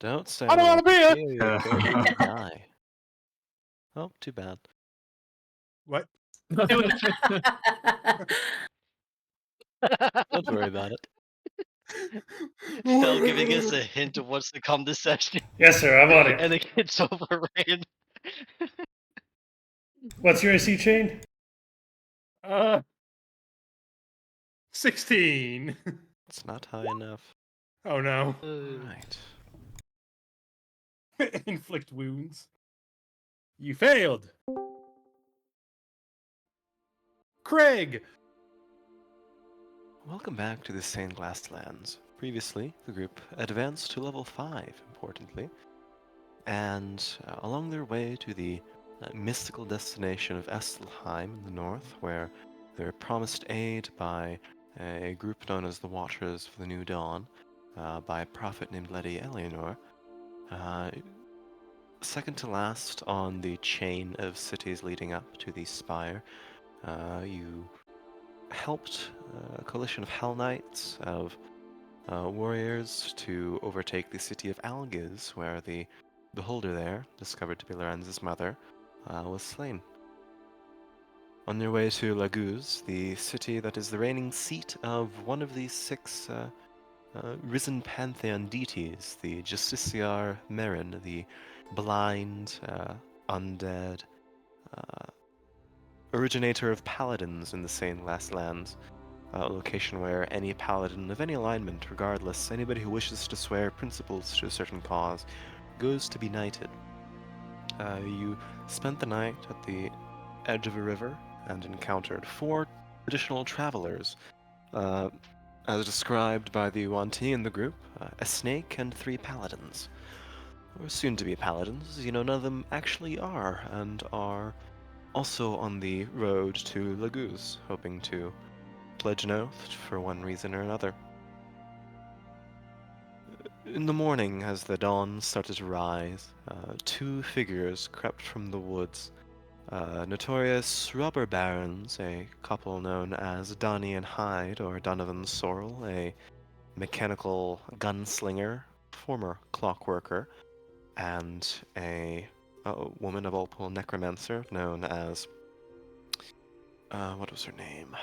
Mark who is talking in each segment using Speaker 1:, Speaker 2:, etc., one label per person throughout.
Speaker 1: Don't say
Speaker 2: I don't want to be it!
Speaker 1: here, you're going to die. Oh, too bad.
Speaker 2: What?
Speaker 1: Don't worry about it.
Speaker 3: Still giving us a hint of what's to come this session,
Speaker 4: Yes, sir. I'm on
Speaker 3: and
Speaker 4: it.
Speaker 3: it gets overran.
Speaker 4: What's your AC, Chain?
Speaker 2: 16.
Speaker 1: It's not high enough.
Speaker 2: Oh no.
Speaker 1: Right.
Speaker 2: Inflict wounds. You failed. Craig!
Speaker 1: Welcome back to the Stained Glass Lands. Previously, the group advanced to level 5, importantly, and along their way to the mystical destination of Estelheim in the north, where they were promised aid by a group known as the Watchers for the New Dawn, by a prophet named Lady Eleanor. Second to last on the chain of cities leading up to the spire, you helped a coalition of Hell Knights, of warriors, to overtake the city of Algiz, where the beholder there, discovered to be Lorenz's mother, was slain. On their way to Laguz, the city that is the reigning seat of one of the 6 risen pantheon deities, the Justiciar Merin, the blind, undead, originator of paladins in the Stained Glass Lands, a location where any paladin of any alignment, regardless, anybody who wishes to swear principles to a certain cause, goes to be knighted. You spent the night at the edge of a river and encountered 4 additional travelers, as described by the Yuan-Ti in the group, a snake and 3 paladins. Or soon to be paladins, none of them actually are, and are also on the road to Laguz, hoping to pledge an oath for one reason or another. In the morning, as the dawn started to rise, 2 figures crept from the woods. Notorious robber barons, a couple known as Donnie and Hyde, or Donovan Sorrel, a mechanical gunslinger, former clockworker, and a woman of opal necromancer known as... what was her name?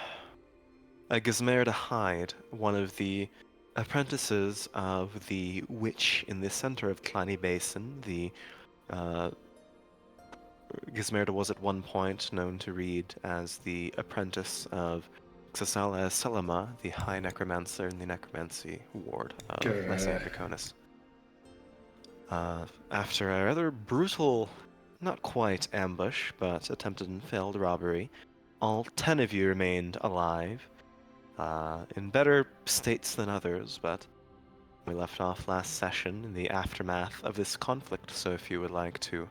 Speaker 1: Gizmerda Hyde, one of the apprentices of the witch in the center of Clany Basin. The Gizmerda was at one point known to read as the apprentice of Xasala Selama, the High Necromancer in the Necromancy Ward of Lysaea Draconis. After a rather brutal, not quite ambush, but attempted and failed robbery, all 10 of you remained alive, in better states than others, but we left off last session in the aftermath of this conflict, so if you would like to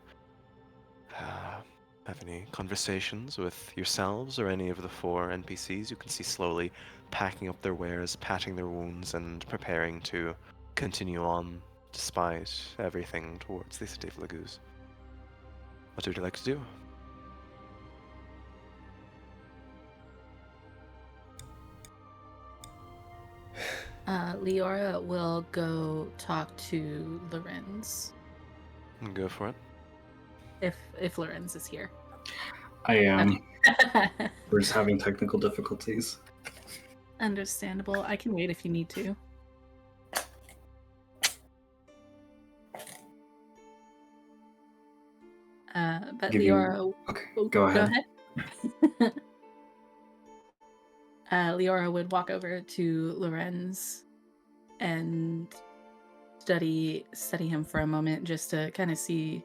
Speaker 1: have any conversations with yourselves or any of the 4 NPCs, you can see slowly packing up their wares, patching their wounds, and preparing to continue on despite everything towards the city of Laguz. What would you like to do?
Speaker 5: Leora will go talk to Lorenz.
Speaker 1: Go for it.
Speaker 5: If Lorenz is here.
Speaker 6: I am. We're just having technical difficulties.
Speaker 5: Understandable. I can wait if you need to. But Leora...
Speaker 6: Okay, go ahead.
Speaker 5: Leora would walk over to Lorenz and study him for a moment, just to kind of see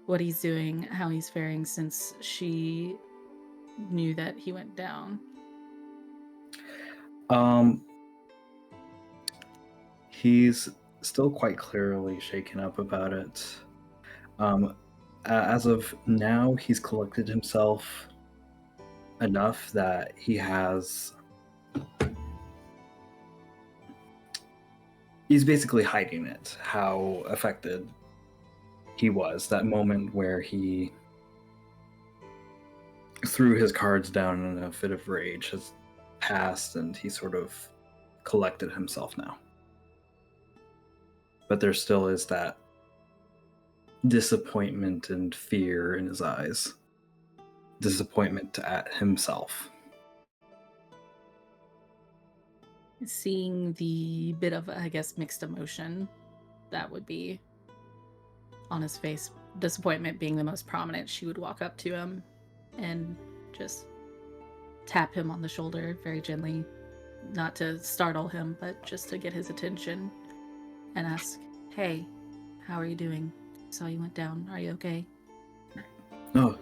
Speaker 5: what he's doing, how he's faring, since she knew that he went down.
Speaker 6: He's still quite clearly shaken up about it. As of now, he's collected himself enough that he's basically hiding it, how affected he was. That moment where he threw his cards down in a fit of rage has passed, and he sort of collected himself now. but there still is that disappointment and fear in his eyes. Disappointment at himself.
Speaker 5: Seeing the bit of, I guess, mixed emotion that would be on his face, disappointment being the most prominent, she would walk up to him and just tap him on the shoulder very gently, not to startle him, but just to get his attention, and ask, "Hey, how are you doing? Saw you went down. Are you okay?"
Speaker 6: Oh,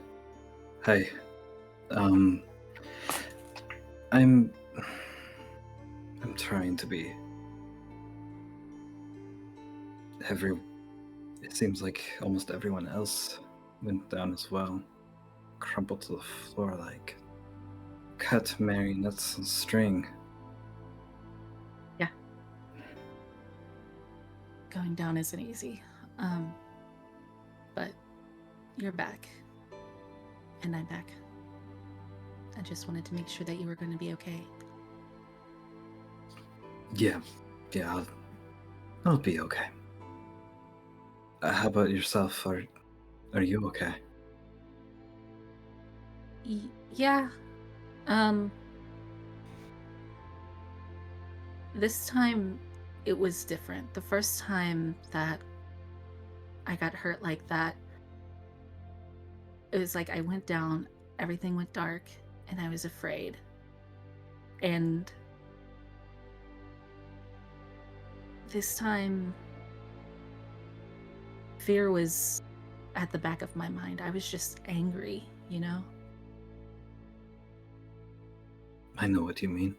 Speaker 6: hi. I'm trying to be. It seems like almost everyone else went down as well. Crumpled to the floor like cut marionettes on string.
Speaker 5: Yeah. Going down isn't easy. But you're back. And I'm back. I just wanted to make sure that you were going to be okay.
Speaker 6: Yeah, I'll be okay. How about yourself? Are you okay?
Speaker 5: Yeah. This time it was different. The first time that I got hurt like that, it was like I went down, everything went dark, and I was afraid. And this time, fear was at the back of my mind. I was just angry, you know?
Speaker 6: I know what you mean.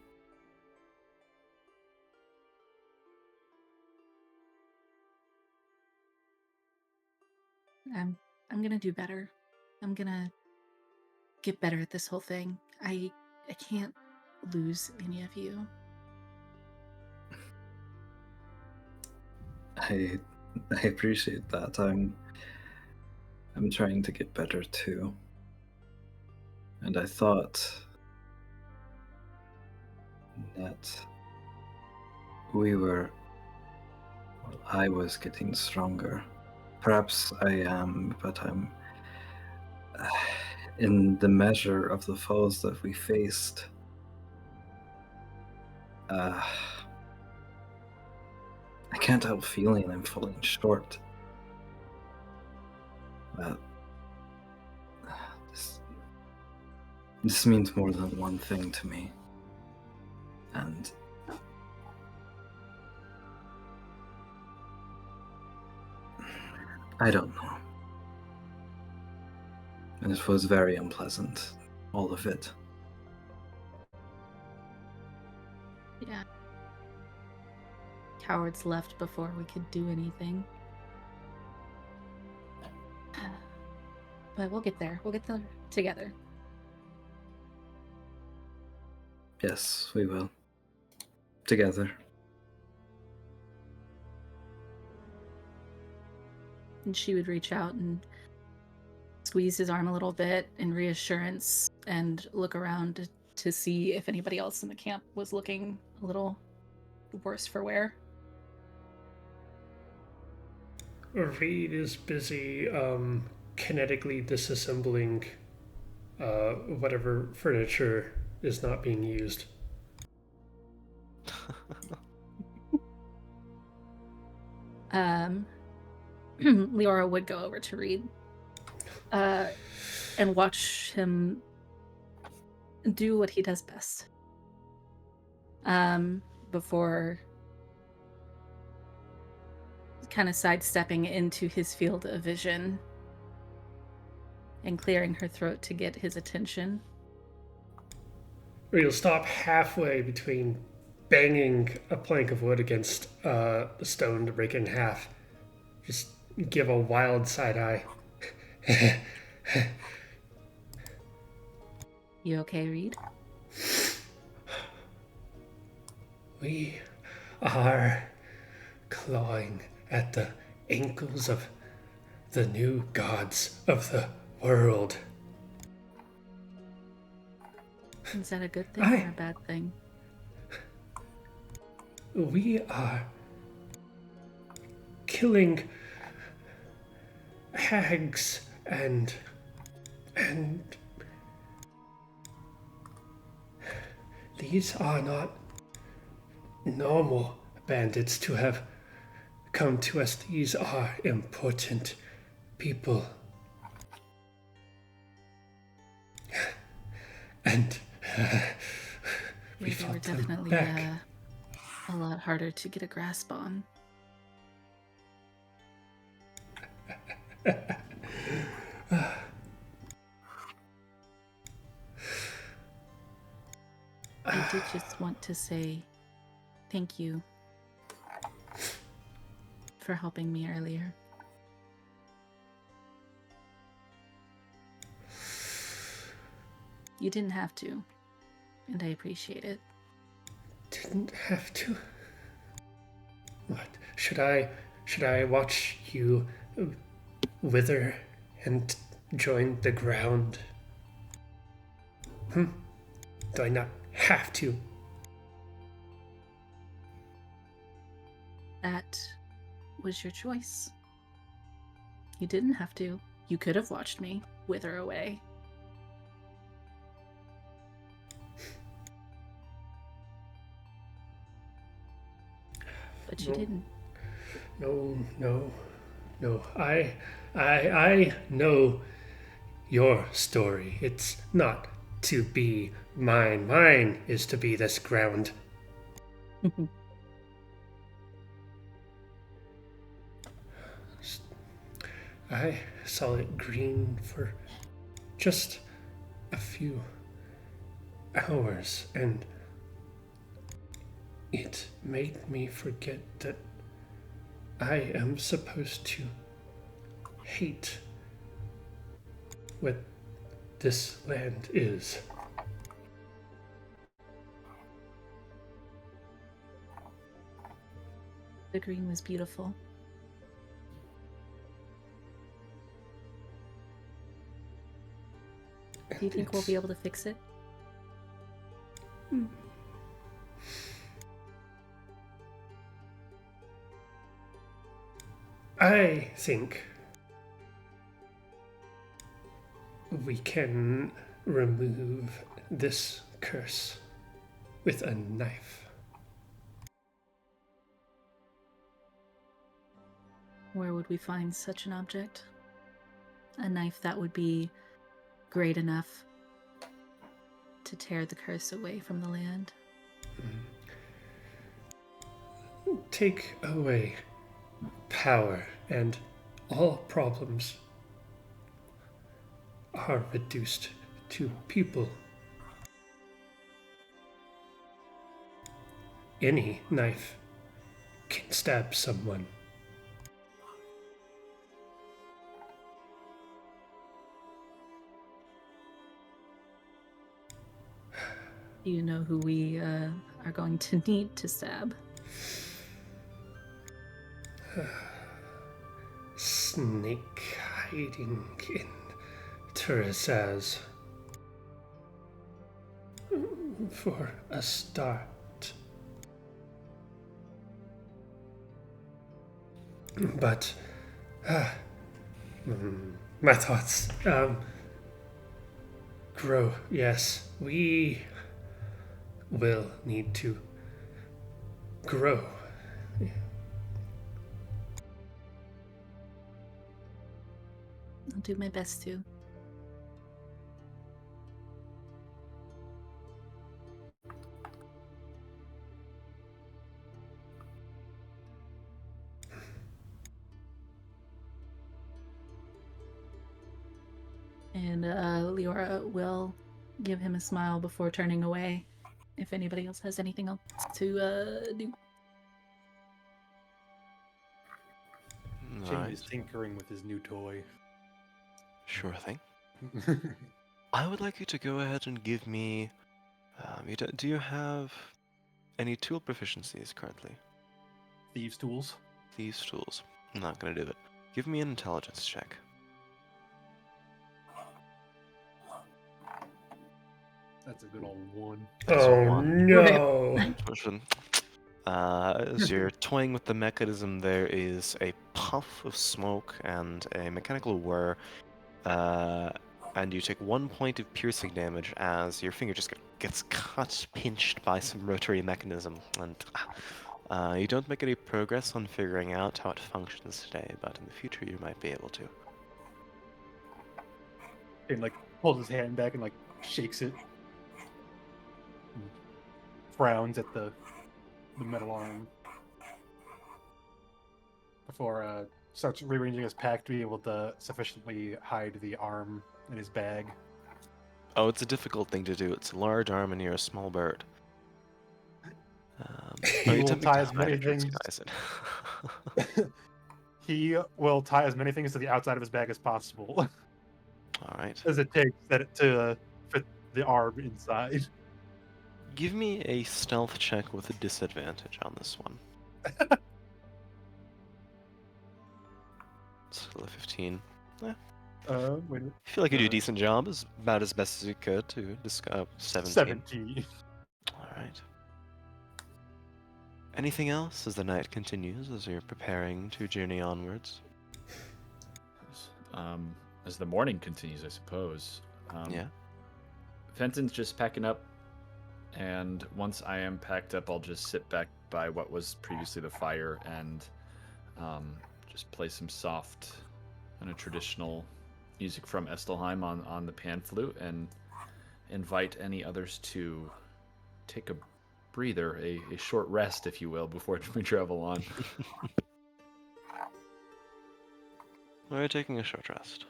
Speaker 5: I'm gonna do better. I'm gonna get better at this whole thing. I can't lose any of you.
Speaker 6: I appreciate that. I'm trying to get better too. And I thought that I was getting stronger. Perhaps I am, but I'm in the measure of the foes that we faced. I can't help feeling I'm falling short. But this means more than one thing to me. And I don't know. And it was very unpleasant, all of it.
Speaker 5: Yeah. Cowards left before we could do anything. But we'll get there. We'll get there together.
Speaker 6: Yes, we will. Together.
Speaker 5: And she would reach out and squeeze his arm a little bit in reassurance and look around to see if anybody else in the camp was looking a little worse for wear.
Speaker 4: Reed is busy kinetically disassembling whatever furniture is not being used.
Speaker 5: Leora would go over to Reed and watch him do what he does best. Before kind of sidestepping into his field of vision and clearing her throat to get his attention.
Speaker 4: Or you'll stop halfway between banging a plank of wood against the stone to break it in half. Just give a wild side eye.
Speaker 5: You okay, Reed?
Speaker 4: We are clawing at the ankles of the new gods of the world.
Speaker 5: Is that a good thing or a bad thing?
Speaker 4: We are killing hags and these are not normal bandits to have come to us. These are important people. And we
Speaker 5: They were
Speaker 4: fought them
Speaker 5: definitely
Speaker 4: back.
Speaker 5: a lot harder to get a grasp on. I did just want to say thank you for helping me earlier. You didn't have to, and I appreciate it.
Speaker 4: Didn't have to. What? Should I watch you wither and join the ground? Do I not have to?
Speaker 5: That was your choice. You didn't have to. You could have watched me wither away. But you
Speaker 4: No.
Speaker 5: didn't.
Speaker 4: No. I know your story. It's not to be mine. Mine is to be this ground. I saw it green for just a few hours, and it made me forget that I am supposed to hate what this land is.
Speaker 5: The green was beautiful. Do you think we'll be able to fix it?
Speaker 4: I think we can remove this curse with a knife.
Speaker 5: Where would we find such an object? A knife that would be great enough to tear the curse away from the land.
Speaker 4: Take away power, and all problems are reduced to people. Any knife can stab someone.
Speaker 5: Do you know who we are going to need to stab?
Speaker 4: Snake hiding in Teresa's. For a start. But, my thoughts, grow. Yes, we will need to grow.
Speaker 5: I'll do my best to. And Leora will give him a smile before turning away. If anybody else has anything else to do.
Speaker 2: Jimmy is tinkering with his new toy.
Speaker 1: Sure thing. I would like you to go ahead and give me. Do you have any tool proficiencies currently?
Speaker 2: Thieves' tools.
Speaker 1: These tools. I'm not gonna do it. Give me an intelligence check.
Speaker 2: That's a good old one.
Speaker 1: That's a
Speaker 4: Oh
Speaker 1: one.
Speaker 4: no!
Speaker 1: As you're toying with the mechanism, there is a puff of smoke and a mechanical whir, and you take 1 point of piercing damage as your finger just gets cut, pinched by some rotary mechanism, and you don't make any progress on figuring out how it functions today, but in the future you might be able to.
Speaker 2: And like pulls his hand back and like shakes it. And frowns at the metal arm. Before starts rearranging his pack to be able to sufficiently hide the arm in his bag.
Speaker 1: Oh, it's a difficult thing to do. It's a large arm and you're a small bird.
Speaker 2: He
Speaker 1: you
Speaker 2: will
Speaker 1: attempt
Speaker 2: tie
Speaker 1: to
Speaker 2: as
Speaker 1: hide
Speaker 2: many
Speaker 1: it or
Speaker 2: things.
Speaker 1: disguise it.
Speaker 2: He will tie as many things to the outside of his bag as possible,
Speaker 1: All right.
Speaker 2: as it takes to fit the arm inside.
Speaker 1: Give me a stealth check with a disadvantage on this one. Skill of 15.
Speaker 2: Wait a minute.
Speaker 1: I feel like you do a decent job, about as best as you could to disguise 17.
Speaker 2: 17.
Speaker 1: All right. Anything else as the night continues, as you're preparing to journey onwards?
Speaker 7: As the morning continues, I suppose.
Speaker 1: Yeah.
Speaker 7: Fenton's just packing up, and once I am packed up, I'll just sit back by what was previously the fire and just play some soft and a traditional music from Estelheim on the pan flute and invite any others to take a breather, a short rest, if you will, before we travel on.
Speaker 1: We're taking a short rest.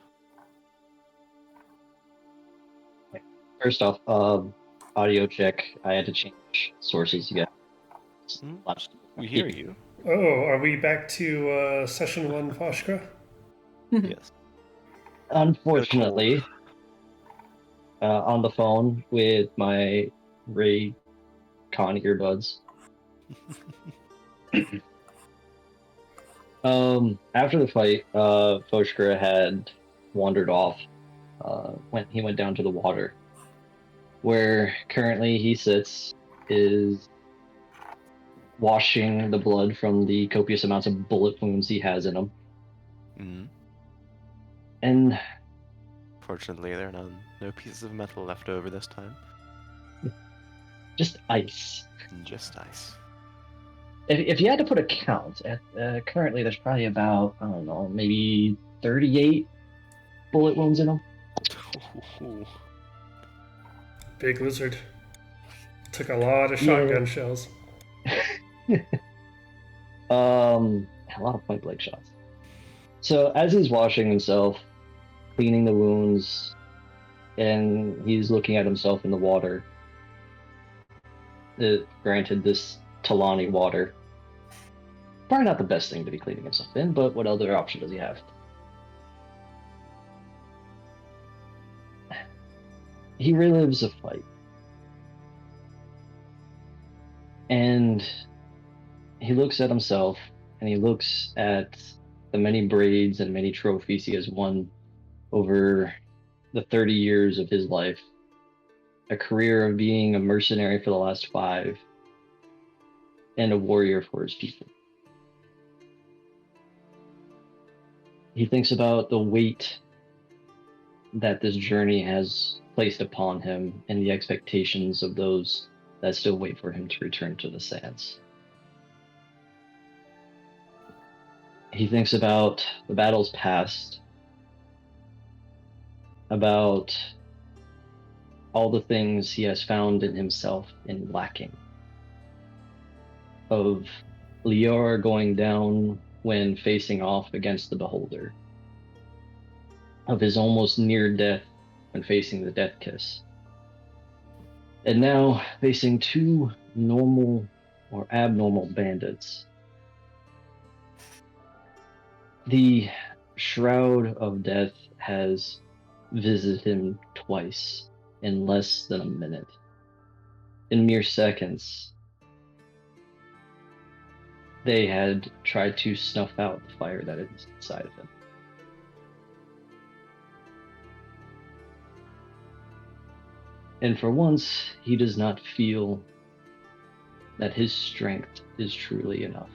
Speaker 8: First off, audio check. I had to change sources again.
Speaker 1: We hear you.
Speaker 4: Oh, are we back to session 1 Foshka?
Speaker 1: Yes.
Speaker 8: Unfortunately, on the phone with my Ray Con earbuds. After the fight, Foshka had wandered off. He went down to the water, where currently he sits, is washing the blood from the copious amounts of bullet wounds he has in him.
Speaker 1: Mm-hmm.
Speaker 8: And
Speaker 1: Fortunately, there are no pieces of metal left over this time.
Speaker 8: just ice.
Speaker 1: Just ice.
Speaker 8: If you had to put a count, currently there's probably about, I don't know, maybe 38 bullet wounds in him.
Speaker 4: Big lizard. Took a lot of shotgun shells.
Speaker 8: A lot of point blank shots. So as he's washing himself, cleaning the wounds, and he's looking at himself in the water, granted, this Talani water, probably not the best thing to be cleaning himself in, but what other option does he have? He relives a fight. And he looks at himself, and he looks at the many braids and many trophies he has won over the 30 years of his life. A career of being a mercenary for the last 5, and a warrior for his people. He thinks about the weight that this journey has placed upon him and the expectations of those that still wait for him to return to the sands. He thinks about the battles past, about all the things he has found in himself in lacking, of Lior going down when facing off against the Beholder, of his almost near death when facing the Death Kiss, and now facing 2 normal or abnormal bandits. The Shroud of Death has visited him twice in less than a minute. In mere seconds, they had tried to snuff out the fire that is inside of him. And for once, he does not feel that his strength is truly enough.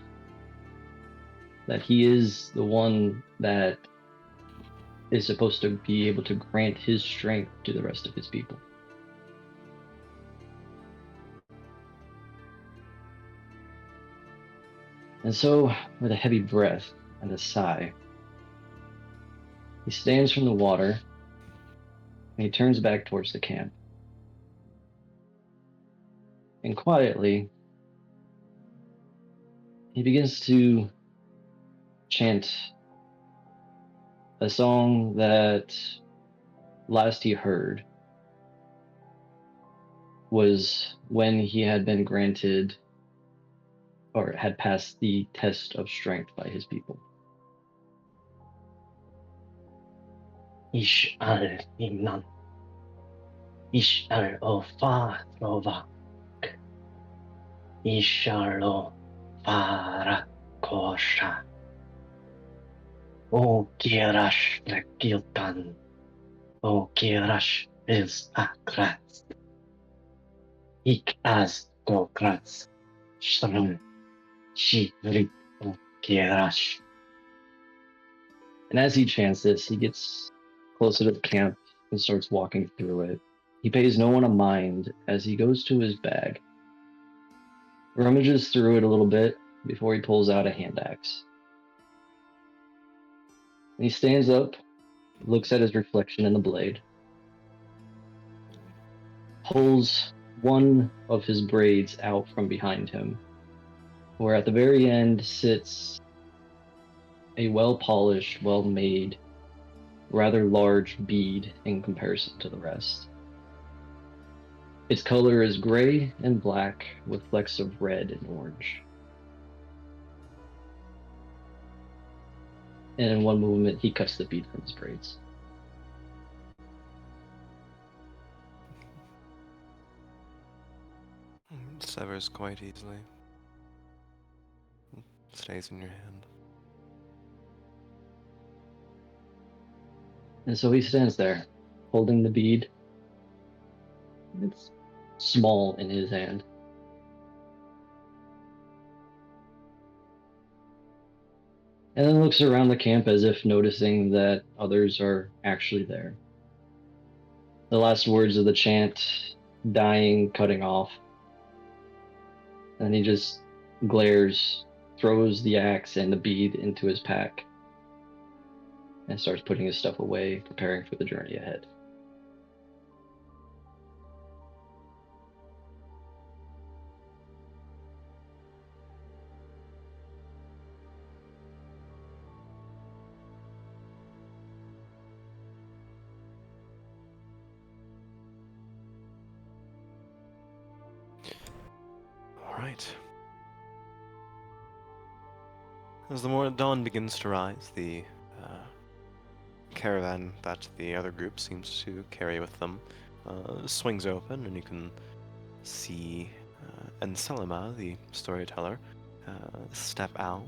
Speaker 8: That he is the one that is supposed to be able to grant his strength to the rest of his people. And so, with a heavy breath and a sigh, he stands from the water and he turns back towards the camp. And quietly, he begins to chant a song that last he heard was when he had been granted or had passed the test of strength by his people. Ish al imnan, ish al ofa throva, ish al fara kosha, o kirash rekiltan, o kirash is akras, ik as gokras, shalom, shivrit o kirash. And as he chants this, he gets closer to the camp and starts walking through it. He pays no one a mind as he goes to his bag, rummages through it a little bit before he pulls out a hand axe. And he stands up, looks at his reflection in the blade, pulls one of his braids out from behind him, where at the very end sits a well-polished, well-made, rather large bead in comparison to the rest. Its color is gray and black with flecks of red and orange. And in one movement, he cuts the bead from his braids.
Speaker 1: It severs quite easily. It stays in your hand.
Speaker 8: And so he stands there, holding the bead. It's small in his hand. And then looks around the camp as if noticing that others are actually there. The last words of the chant dying, cutting off. And he just glares, throws the axe and the bead into his pack, and starts putting his stuff away, preparing for the journey ahead.
Speaker 1: Alright. As the dawn begins to rise, the caravan that the other group seems to carry with them swings open, and you can see Enselima, the storyteller, step out,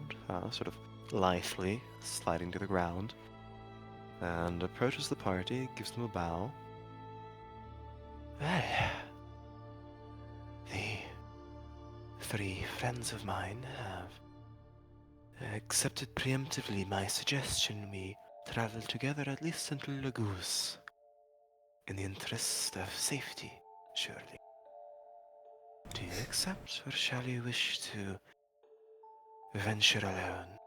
Speaker 1: sort of lithely, sliding to the ground, and approaches the party, gives them a bow. Well, the 3 friends of mine have accepted preemptively my suggestion we travel together at least until Lagos, in the interest of safety, surely. Do you accept, or shall you wish to venture alone?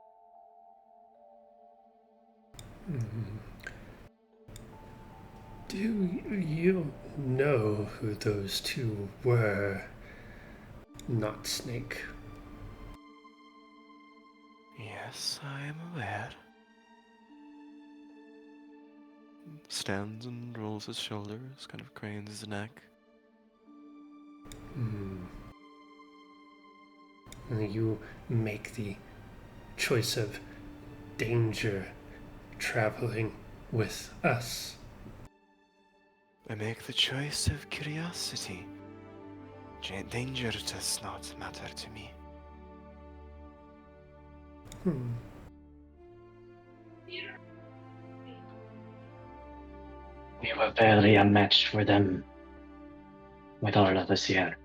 Speaker 4: Do you know who those 2 were? Not Snake.
Speaker 1: Yes, I am aware. Stands and rolls his shoulders, kind of cranes his neck.
Speaker 4: You make the choice of danger traveling with us.
Speaker 1: I make the choice of curiosity. Danger does not matter to me.
Speaker 8: We were barely a match for them with all of us here.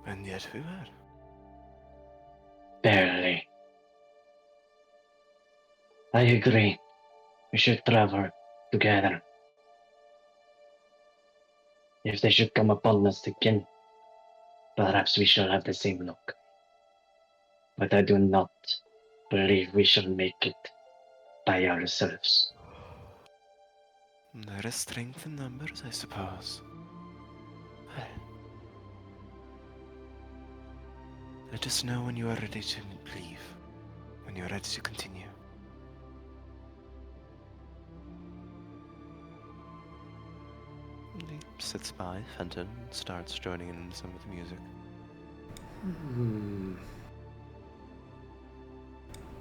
Speaker 1: And yet we were.
Speaker 8: Barely. I agree. We should travel together. If they should come upon us again, perhaps we shall have the same luck. But I do not believe we shall make it by ourselves.
Speaker 1: There is strength in numbers, I suppose. Well, let us know when you are ready to leave, when you are ready to continue. He sits by Fenton and starts joining in some of the music.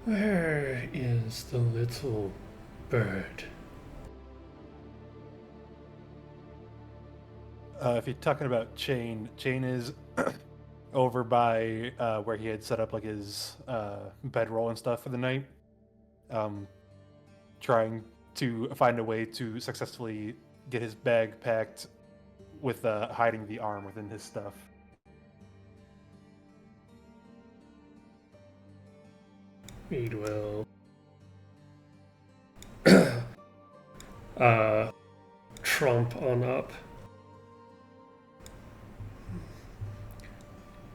Speaker 4: Where is the little bird?
Speaker 2: If you're talking about Chain is over by where he had set up like his bedroll and stuff for the night, trying to find a way to successfully get his bag packed with hiding the arm within his stuff.
Speaker 4: It will trump on up.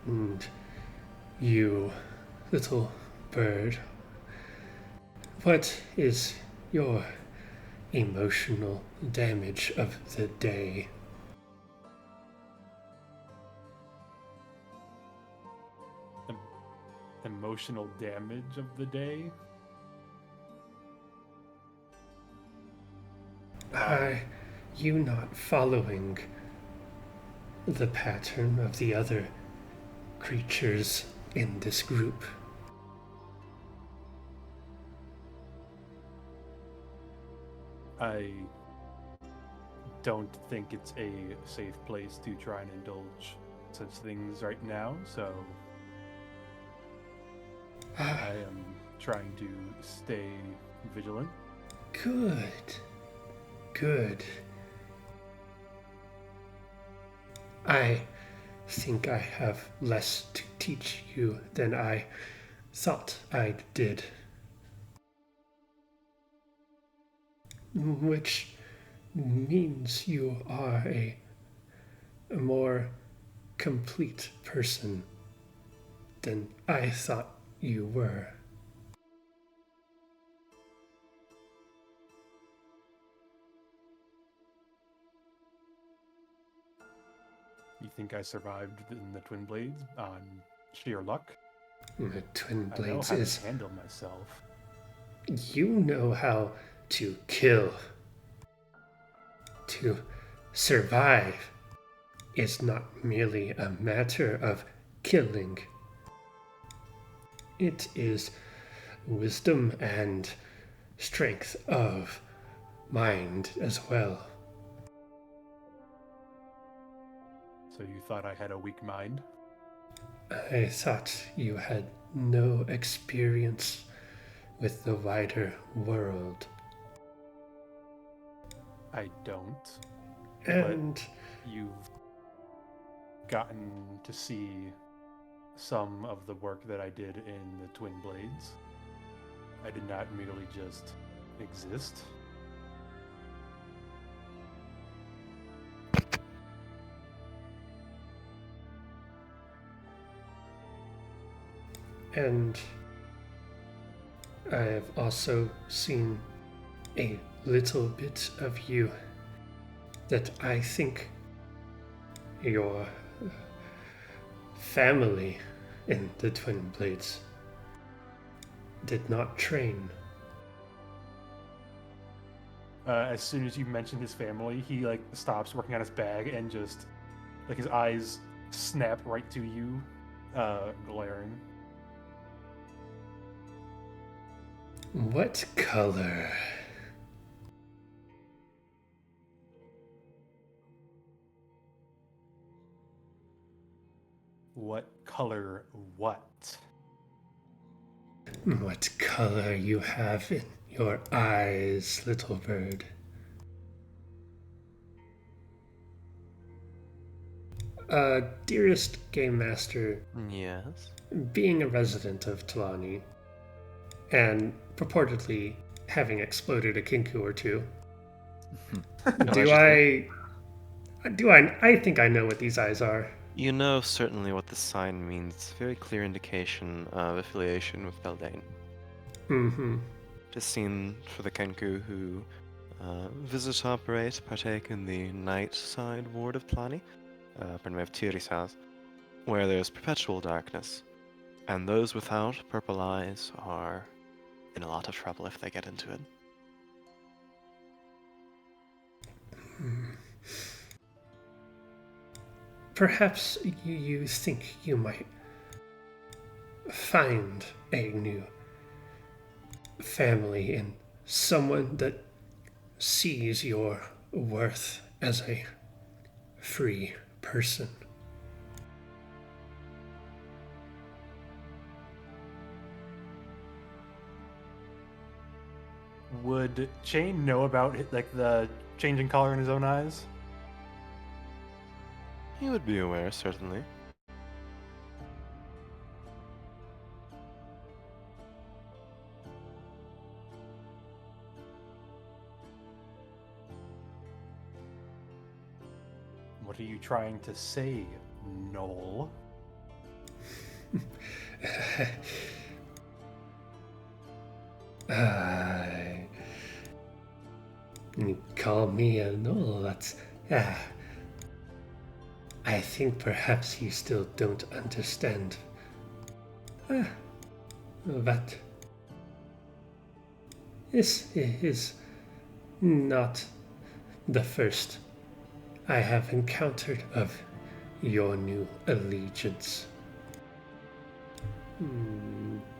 Speaker 4: And you, little bird, what is your emotional damage of the day?
Speaker 2: Emotional damage of the day?
Speaker 4: Are you not following the pattern of the other creatures in this group?
Speaker 2: I don't think it's a safe place to try and indulge such things right now, so I am trying to stay vigilant.
Speaker 4: Good. Good. I think I have less to teach you than I thought I did. Which means you are a more complete person than I thought you were.
Speaker 2: You think I survived in the Twin Blades on sheer luck?
Speaker 4: The Twin
Speaker 2: I know
Speaker 4: Blades
Speaker 2: how
Speaker 4: is.
Speaker 2: to handle myself.
Speaker 4: You know how to kill. To survive is not merely a matter of killing. It is wisdom and strength of mind as well.
Speaker 2: So you thought I had a weak mind?
Speaker 4: I thought you had no experience with the wider world.
Speaker 2: I don't.
Speaker 4: And
Speaker 2: You've gotten to see some of the work that I did in the Twin Blades. I did not merely just exist.
Speaker 4: and I have also seen a little bit of you that I think your family in the Twin Blades did not train.
Speaker 2: As soon as you mention his family, he like stops working on his bag and just like his eyes snap right to you, glaring.
Speaker 4: What color?
Speaker 2: What color? What?
Speaker 4: What color you have in your eyes, little bird? Dearest Game Master,
Speaker 1: Yes.
Speaker 4: being a resident of Talani, and purportedly having exploded a kinku or two,
Speaker 1: Allegedly.
Speaker 4: I think I know what these eyes are.
Speaker 1: You know certainly what the sign means. It's a very clear indication of affiliation with Beldain.
Speaker 4: Mm-hmm.
Speaker 1: It is seen for the Kenku who visit, operate, partake in the night side ward of Plani, pardon me, of Tirisaz, where there's perpetual darkness. And those without purple eyes are in a lot of trouble if they get into it.
Speaker 4: Perhaps you think you might find a new family in someone that sees your worth as a free person.
Speaker 2: Would Chain know about like the changing color in his own eyes?
Speaker 1: He would be aware, certainly.
Speaker 2: What are you trying to say, Noel?
Speaker 4: You call me a null, that's... I think perhaps you still don't understand. That this is not the first I have encountered of your new allegiance.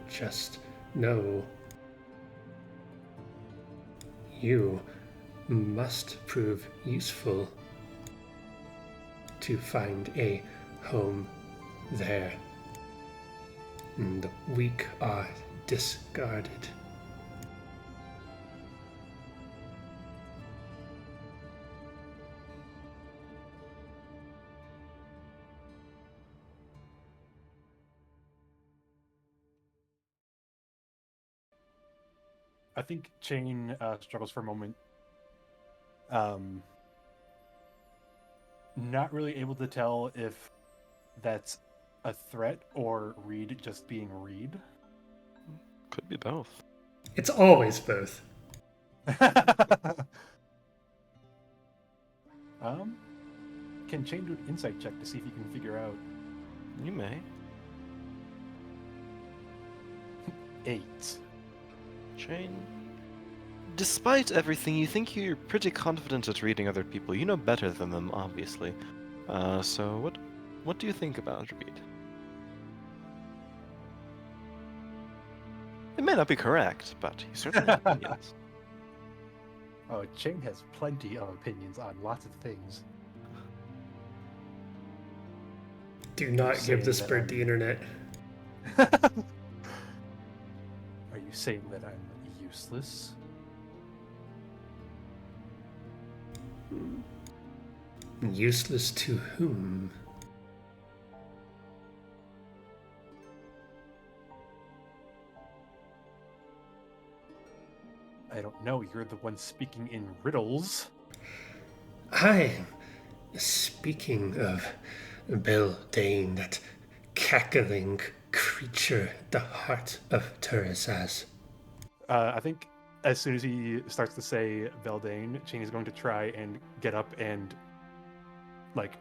Speaker 4: Just know you must prove useful to find a home there. The weak are discarded.
Speaker 2: I think Chain struggles for a moment. Not really able to tell if that's a threat or Reed just being Reed.
Speaker 1: Could be both.
Speaker 4: It's always both.
Speaker 2: Can Chain do an insight check to see if he can figure out?
Speaker 1: You may.
Speaker 2: 8.
Speaker 1: Chain. Despite everything, you think you're pretty confident at reading other people. You know better than them, obviously. So what do you think about Reed? It may not be correct, but he certainly has opinions.
Speaker 2: Oh, Chain has plenty of opinions on lots of things.
Speaker 4: Do not
Speaker 2: saying
Speaker 4: give this
Speaker 2: that
Speaker 4: bird the internet.
Speaker 2: Are you saying that I'm useless?
Speaker 4: Useless to whom?
Speaker 2: I don't know. You're the one speaking in riddles.
Speaker 4: I, speaking of Beldain, that cackling creature, the heart of Teresaz.
Speaker 2: I think as soon as he starts to say Beldain, Chain is going to try and get up and, like,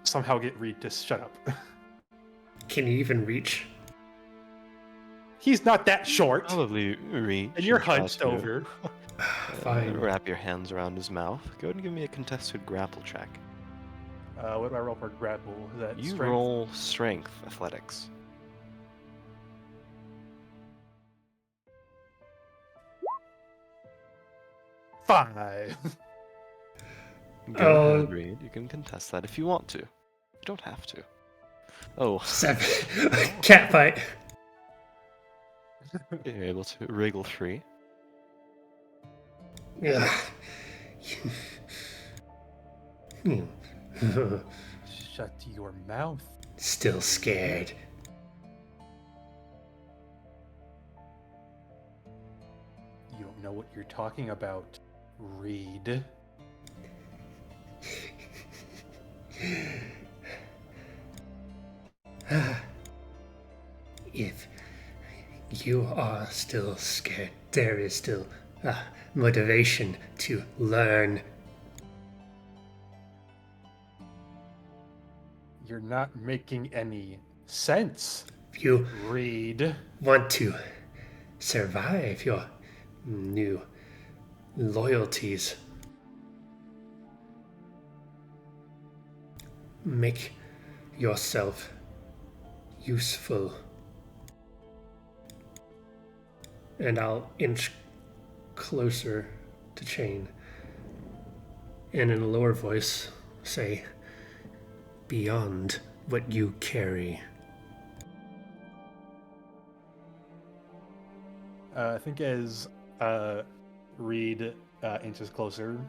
Speaker 2: somehow get Reed to shut up.
Speaker 4: Can you even reach?
Speaker 2: He's not that short.
Speaker 1: Probably reach.
Speaker 2: And you're
Speaker 1: and try
Speaker 2: hunched
Speaker 1: to,
Speaker 2: over.
Speaker 4: Fine.
Speaker 1: Wrap your hands around his mouth. Go ahead and give me a contested grapple check.
Speaker 2: What do I roll for grapple? Is that
Speaker 1: You
Speaker 2: strength?
Speaker 1: roll strength athletics.
Speaker 2: Five.
Speaker 1: Go ahead, Reed. You can contest that if you want to. You don't have to. Oh,
Speaker 4: 7. Cat fight.
Speaker 1: you're able to wriggle free.
Speaker 4: Yeah.
Speaker 2: Shut your mouth.
Speaker 4: Still scared.
Speaker 2: You don't know what you're talking about, Reed.
Speaker 4: If you are still scared, there is still motivation to learn.
Speaker 2: You're not making any sense,
Speaker 4: If you
Speaker 2: Reed.
Speaker 4: want to survive your new loyalties, make yourself useful. And I'll inch closer to Chain, and in a lower voice say, beyond what you carry.
Speaker 2: I think as Reed inches closer,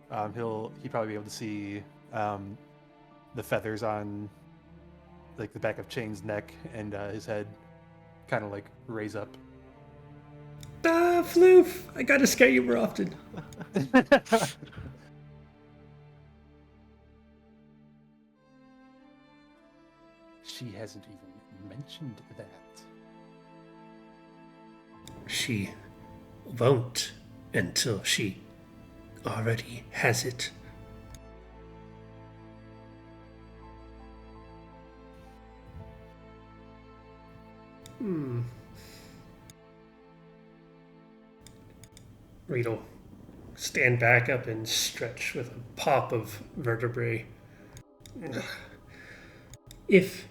Speaker 2: he'd probably be able to see the feathers on like the back of Chain's neck, and his head kind of like raise up.
Speaker 4: Floof! I gotta scare you more often.
Speaker 2: She hasn't even mentioned that.
Speaker 4: She won't until she already has it. Reed will stand back up and stretch with a pop of vertebrae. If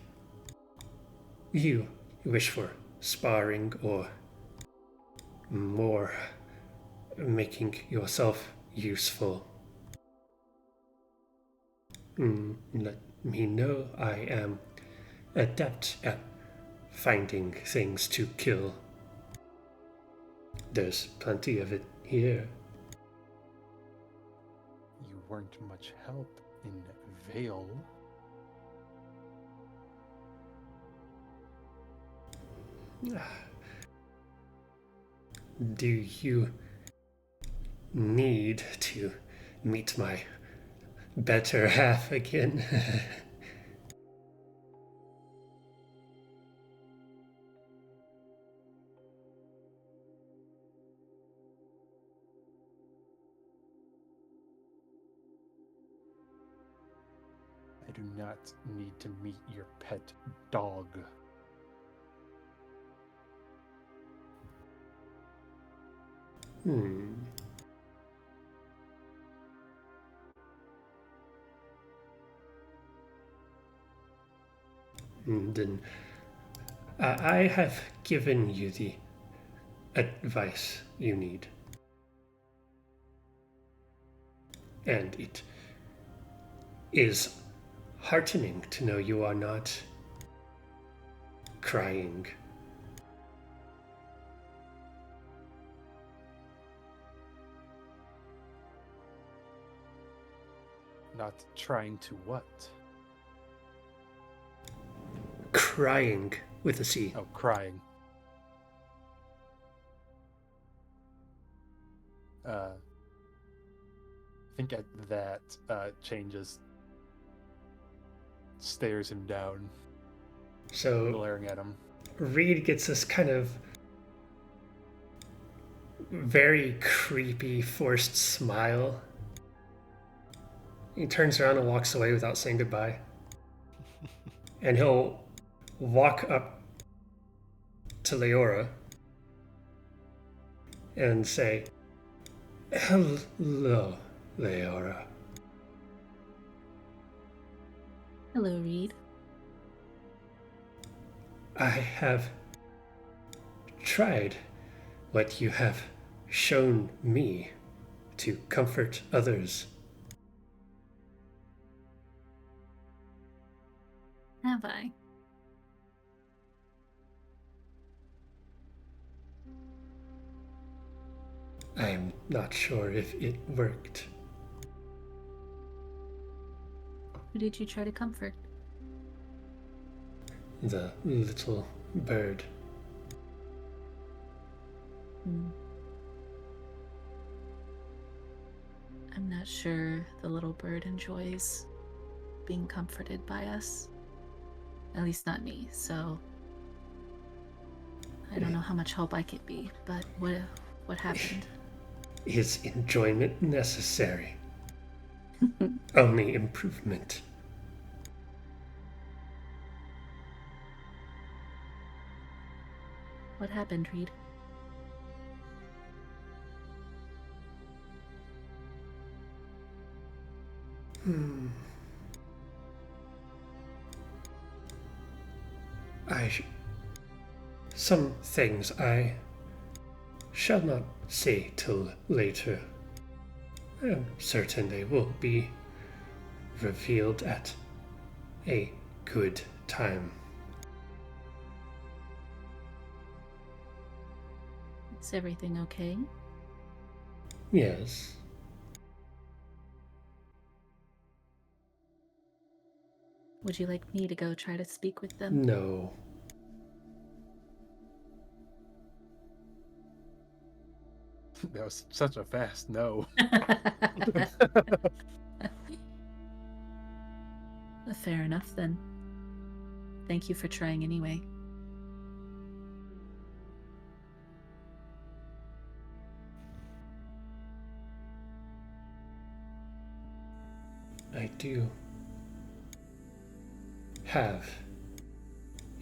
Speaker 4: you wish for sparring or more making yourself useful, let me know. I am adept at finding things to kill. There's plenty of it here.
Speaker 2: You weren't much help in Vale.
Speaker 4: Do you need to meet my better half again?
Speaker 2: I do not need to meet your pet dog.
Speaker 4: Then I have given you the advice you need. And it is heartening to know you are not crying.
Speaker 2: Not trying to what?
Speaker 4: Crying with a C.
Speaker 2: Oh, crying. I think at that, Chain just stares him down,
Speaker 4: So
Speaker 2: glaring at him.
Speaker 4: Reed gets this kind of very creepy, forced smile. He turns around and walks away without saying goodbye. And he'll walk up to Leora and say, "Hello, Leora."
Speaker 5: Hello, Reed.
Speaker 4: I have tried what you have shown me to comfort others.
Speaker 5: Have I?
Speaker 4: I'm not sure if it worked.
Speaker 5: Who did you try to comfort?
Speaker 4: The little bird.
Speaker 5: Hmm. I'm not sure the little bird enjoys being comforted by us. At least not me, so I don't know how much help I could be, but what happened?
Speaker 4: Is enjoyment necessary? Only improvement.
Speaker 5: What happened, Reed?
Speaker 4: Some things I shall not say till later. I'm certain they will be revealed at a good time.
Speaker 5: Is everything okay?
Speaker 4: Yes.
Speaker 5: Would you like me to go try to speak with them?
Speaker 4: No.
Speaker 2: That was such a fast no.
Speaker 5: Fair enough, then. Thank you for trying anyway.
Speaker 4: I do have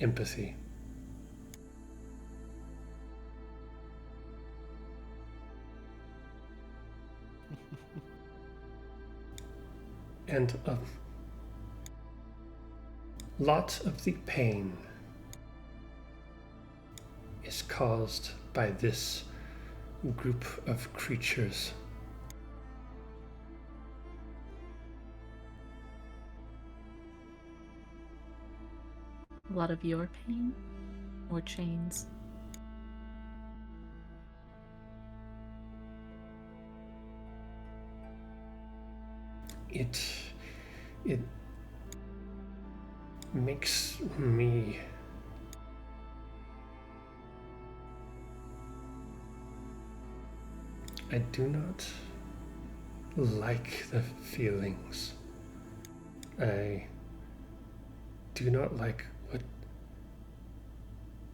Speaker 4: empathy. And a lot of the pain is caused by this group of creatures.
Speaker 5: A lot of your pain? Or chains?
Speaker 4: It makes me I do not like the feelings. I do not like what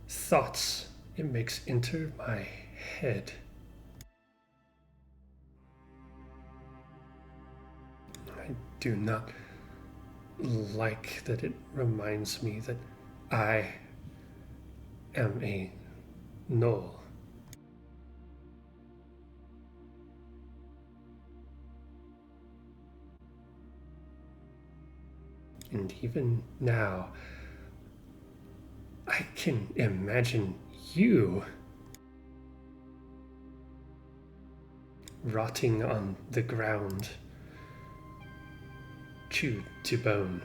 Speaker 4: thoughts it makes enter my head. I do not like that it reminds me that I am a null. And even now, I can imagine you rotting on the ground, chewed to bone.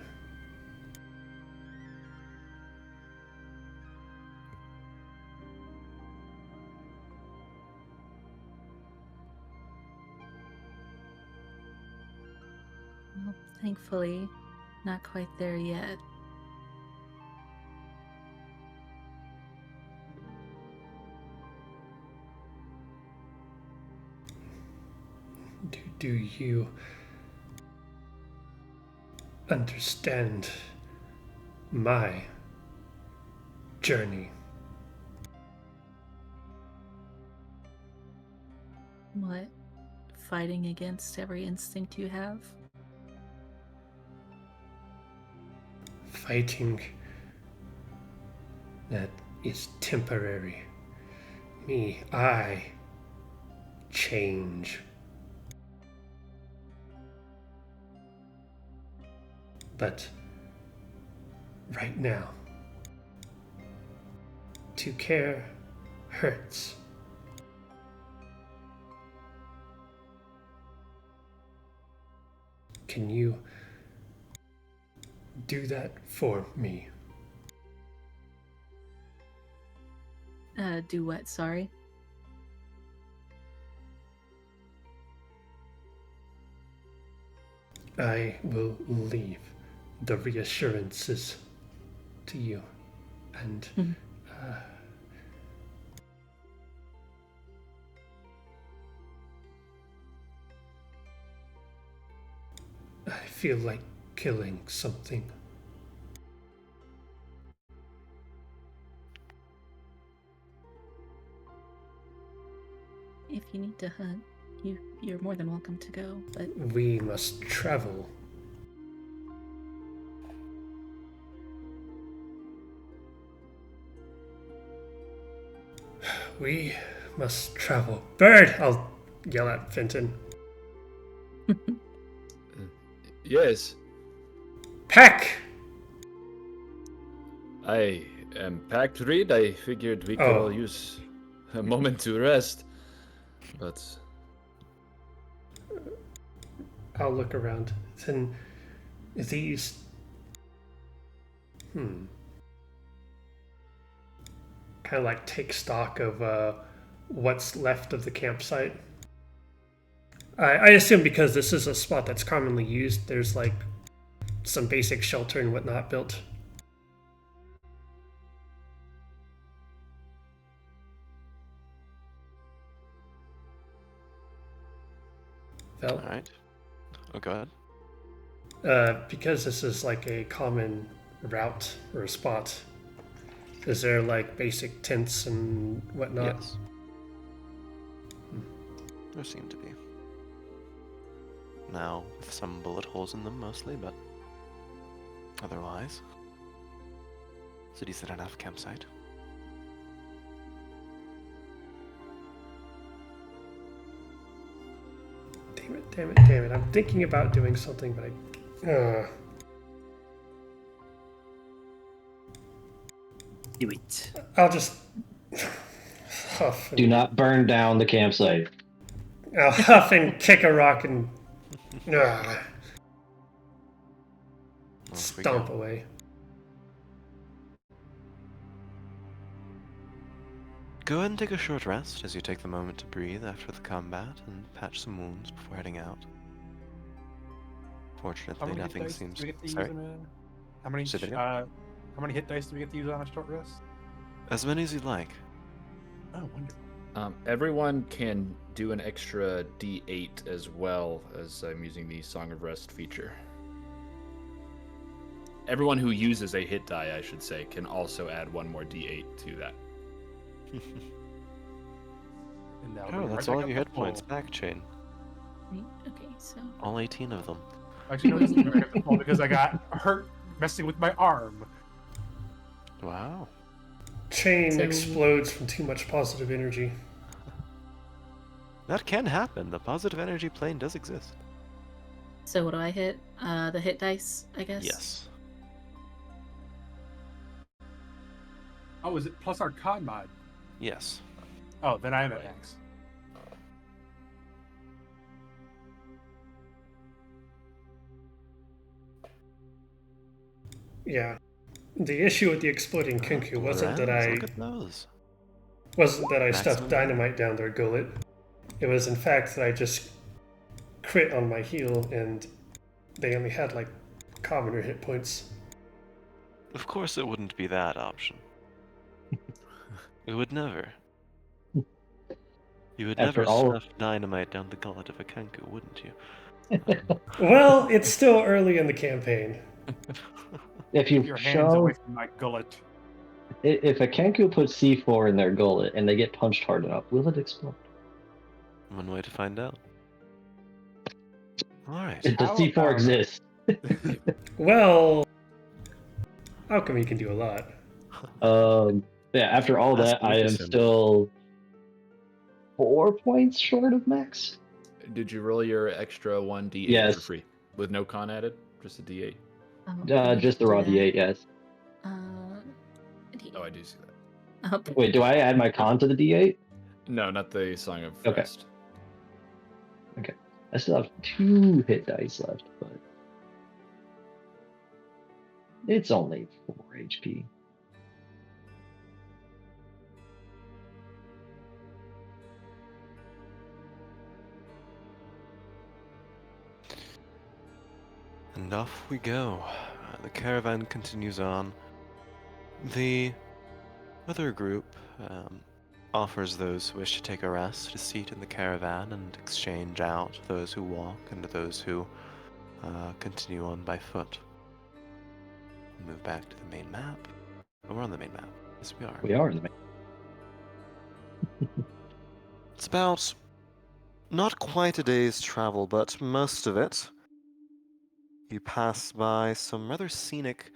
Speaker 5: Well, thankfully, not quite there yet.
Speaker 4: Do you understand my journey?
Speaker 5: What? Fighting against every instinct you have?
Speaker 4: Fighting that is temporary. Me, I change. But right now, to care hurts. Can you do that for me?
Speaker 5: Do what? Sorry?
Speaker 4: I will leave the reassurances to you. And
Speaker 5: Mhm.
Speaker 4: I feel like killing something.
Speaker 5: If you need to hunt, you're more than welcome to go. But
Speaker 4: We must travel. We must travel. Bird! I'll yell at Fenton.
Speaker 7: Yes,
Speaker 4: Pack!
Speaker 7: I am packed, Reed. I figured we could
Speaker 4: Oh.
Speaker 7: all use a moment to rest. But
Speaker 4: I'll look around. Then these. Kind of like take stock of what's left of the campsite. I assume because this is a spot that's commonly used, there's like some basic shelter and whatnot built. Vel?
Speaker 1: Alright. Oh, go ahead.
Speaker 4: Because this is like a common route or a spot, is there like basic tents and whatnot?
Speaker 1: Yes. There seem to be. Now, with some bullet holes in them mostly, but otherwise, it's a decent enough campsite.
Speaker 4: Damn it. I'm thinking about doing something, but
Speaker 9: Do it.
Speaker 4: I'll just huff.
Speaker 8: Do not burn down the campsite.
Speaker 4: I'll huff and kick a rock and
Speaker 1: Off we
Speaker 4: stomp
Speaker 1: go.
Speaker 4: away.
Speaker 1: Go ahead and take a short rest as you take the moment to breathe after the combat and patch some wounds before heading out.
Speaker 2: How
Speaker 1: Fortunately,
Speaker 2: many hit
Speaker 1: nothing
Speaker 2: dice
Speaker 1: seems.
Speaker 2: do we get to use
Speaker 1: Sorry.
Speaker 2: in a... How many?
Speaker 1: Say that again?
Speaker 2: How many hit dice do we get to use on a short rest?
Speaker 1: As many as you'd like.
Speaker 2: Oh, wonderful.
Speaker 7: everyone can do an extra D8 as well, as I'm using the Song of Rest feature. Everyone who uses a hit die, I should say, can also add one more D8 to that.
Speaker 2: And now
Speaker 1: Oh,
Speaker 2: we're
Speaker 1: that's
Speaker 2: right
Speaker 1: all
Speaker 2: back
Speaker 1: of your
Speaker 2: up
Speaker 1: hit
Speaker 2: to
Speaker 1: points
Speaker 2: full.
Speaker 1: back, Chain.
Speaker 5: right, okay, so
Speaker 1: All 18 of them.
Speaker 2: Actually, no, this is back up to full because I got hurt messing with my arm.
Speaker 1: Wow.
Speaker 4: Chain
Speaker 5: So-
Speaker 4: explodes from too much positive energy.
Speaker 1: That can happen. The positive energy plane does exist.
Speaker 5: so what do I hit? The hit dice, I guess.
Speaker 1: Yes.
Speaker 2: Oh, is it plus our con mod?
Speaker 1: Yes.
Speaker 2: Oh, then I am at max.
Speaker 4: Yeah. The issue with the exploding Kinku wasn't that I
Speaker 1: Look at those.
Speaker 4: stuffed
Speaker 1: Maximum
Speaker 4: dynamite down their gullet. It was in fact that I just crit on my heel and they only had like commoner hit points.
Speaker 1: Of course it wouldn't be that option. It would never. You would
Speaker 8: After
Speaker 1: never
Speaker 8: all-
Speaker 1: stuff dynamite down the gullet of a Kenku, wouldn't you?
Speaker 4: Well, it's still early in the campaign.
Speaker 8: If
Speaker 2: Keep
Speaker 8: you
Speaker 2: your hands away
Speaker 8: shove,
Speaker 2: from my gullet.
Speaker 8: if a Kenku puts C4 in their gullet and they get punched hard enough, will it explode?
Speaker 1: One way to find out. Alright.
Speaker 8: Does
Speaker 2: How
Speaker 8: C4
Speaker 2: about-
Speaker 8: exist?
Speaker 4: Well, alchemy can do a lot.
Speaker 8: Yeah, after all
Speaker 1: That's
Speaker 8: that,
Speaker 1: what
Speaker 8: I
Speaker 1: we
Speaker 8: am
Speaker 1: assumed.
Speaker 8: still 4 points short of max.
Speaker 7: Did you roll your extra 1d8
Speaker 8: Yes.
Speaker 7: for free? With no con added? Just a d8?
Speaker 8: Just the raw D8, yes.
Speaker 5: D8.
Speaker 7: Oh, I do see that.
Speaker 5: Oh,
Speaker 8: Wait, do I add my con to the D8?
Speaker 7: No, not the Song of
Speaker 8: Okay.
Speaker 7: Rest.
Speaker 8: I still have 2 hit dice left, but it's only 4 HP.
Speaker 1: And off we go. the caravan continues on. The other group offers those who wish to take a rest a seat in the caravan and exchange out those who walk and those who continue on by foot. Move back to the main map. Oh, we're on the main map. Yes, we are.
Speaker 8: We are in the
Speaker 1: It's about not quite a day's travel, but most of it. You pass by some rather scenic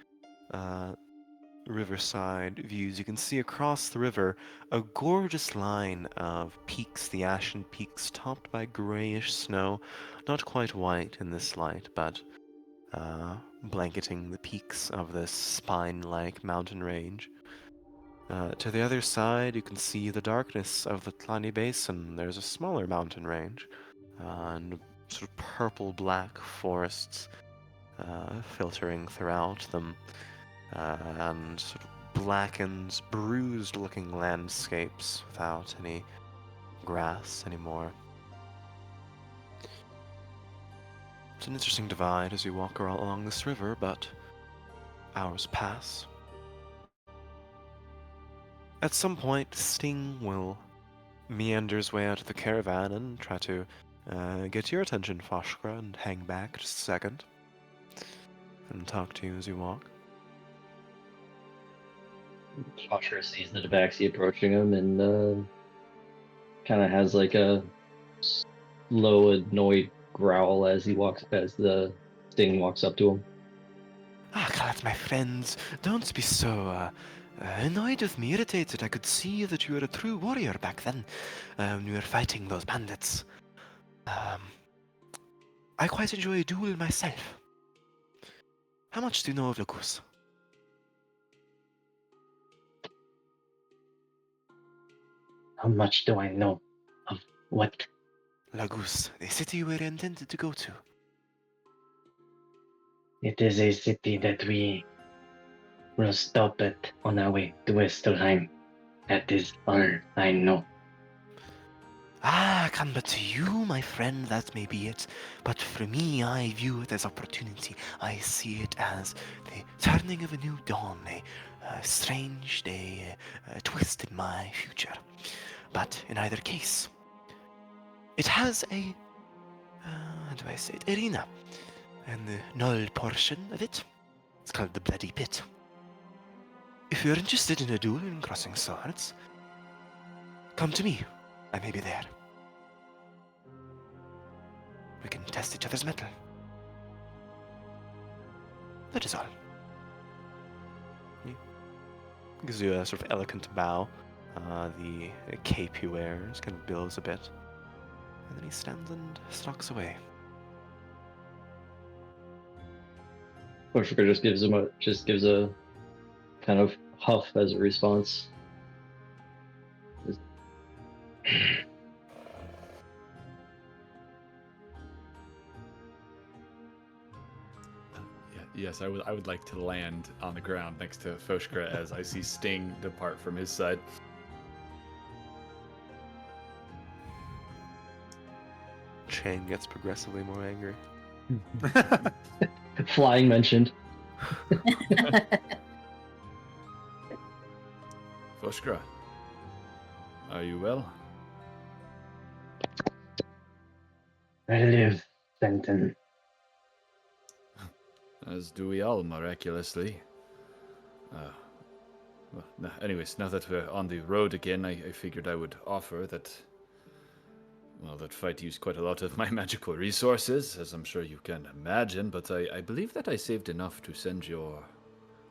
Speaker 1: riverside views. You can see across the river a gorgeous line of peaks, the ashen peaks, topped by grayish snow, not quite white in this light, but blanketing the peaks of this spine-like mountain range. To the other side, you can see the darkness of the Tlani Basin. There's a smaller mountain range, and sort of purple-black forests filtering throughout them, and sort of blackened, bruised-looking landscapes without any grass anymore. It's an interesting divide as you walk along this river, but hours pass. At some point, Sting will meander his way out of the caravan and try to get your attention, Foshkra, and hang back just a second and talk to you as you walk.
Speaker 8: Joshua sees the Tabaxi approaching him and kind of has like a slow, annoyed growl as the Sting walks up to him.
Speaker 1: Khaled, my friends, don't be so annoyed with me, irritated. I could see that you were a true warrior back then when you were fighting those bandits. I quite enjoy a duel myself. How much do you know of Lagos?
Speaker 8: How much do I know of what?
Speaker 1: Lagos, the city we're intended to go to.
Speaker 8: It is a city that we will stop at on our way to Estelheim. That is all I know.
Speaker 1: But to you, my friend, that may be it. But for me, I view it as opportunity. I see it as the turning of a new dawn, a strange day, a twist in my future. But in either case, it has a, how do I say it, arena. And the null portion of it, it's called the Bloody Pit. If you're interested in a duel in crossing swords, come to me. I may be there. We can test each other's mettle. That is all. He gives you a sort of elegant bow. The cape he wears kind of billows a bit. And then he stands and stalks away.
Speaker 8: Portugal just gives a kind of huff as a response.
Speaker 7: Yes, I would like to land on the ground next to Foshkra as I see Sting depart from his side.
Speaker 1: Chain gets progressively more angry.
Speaker 8: Flying mentioned.
Speaker 7: Foshkra, are you well?
Speaker 8: I live, Fenton.
Speaker 7: As do we all, miraculously. Anyways, now that we're on the road again, I figured I would offer that. Well, that fight used quite a lot of my magical resources, as I'm sure you can imagine, but I believe that I saved enough to send your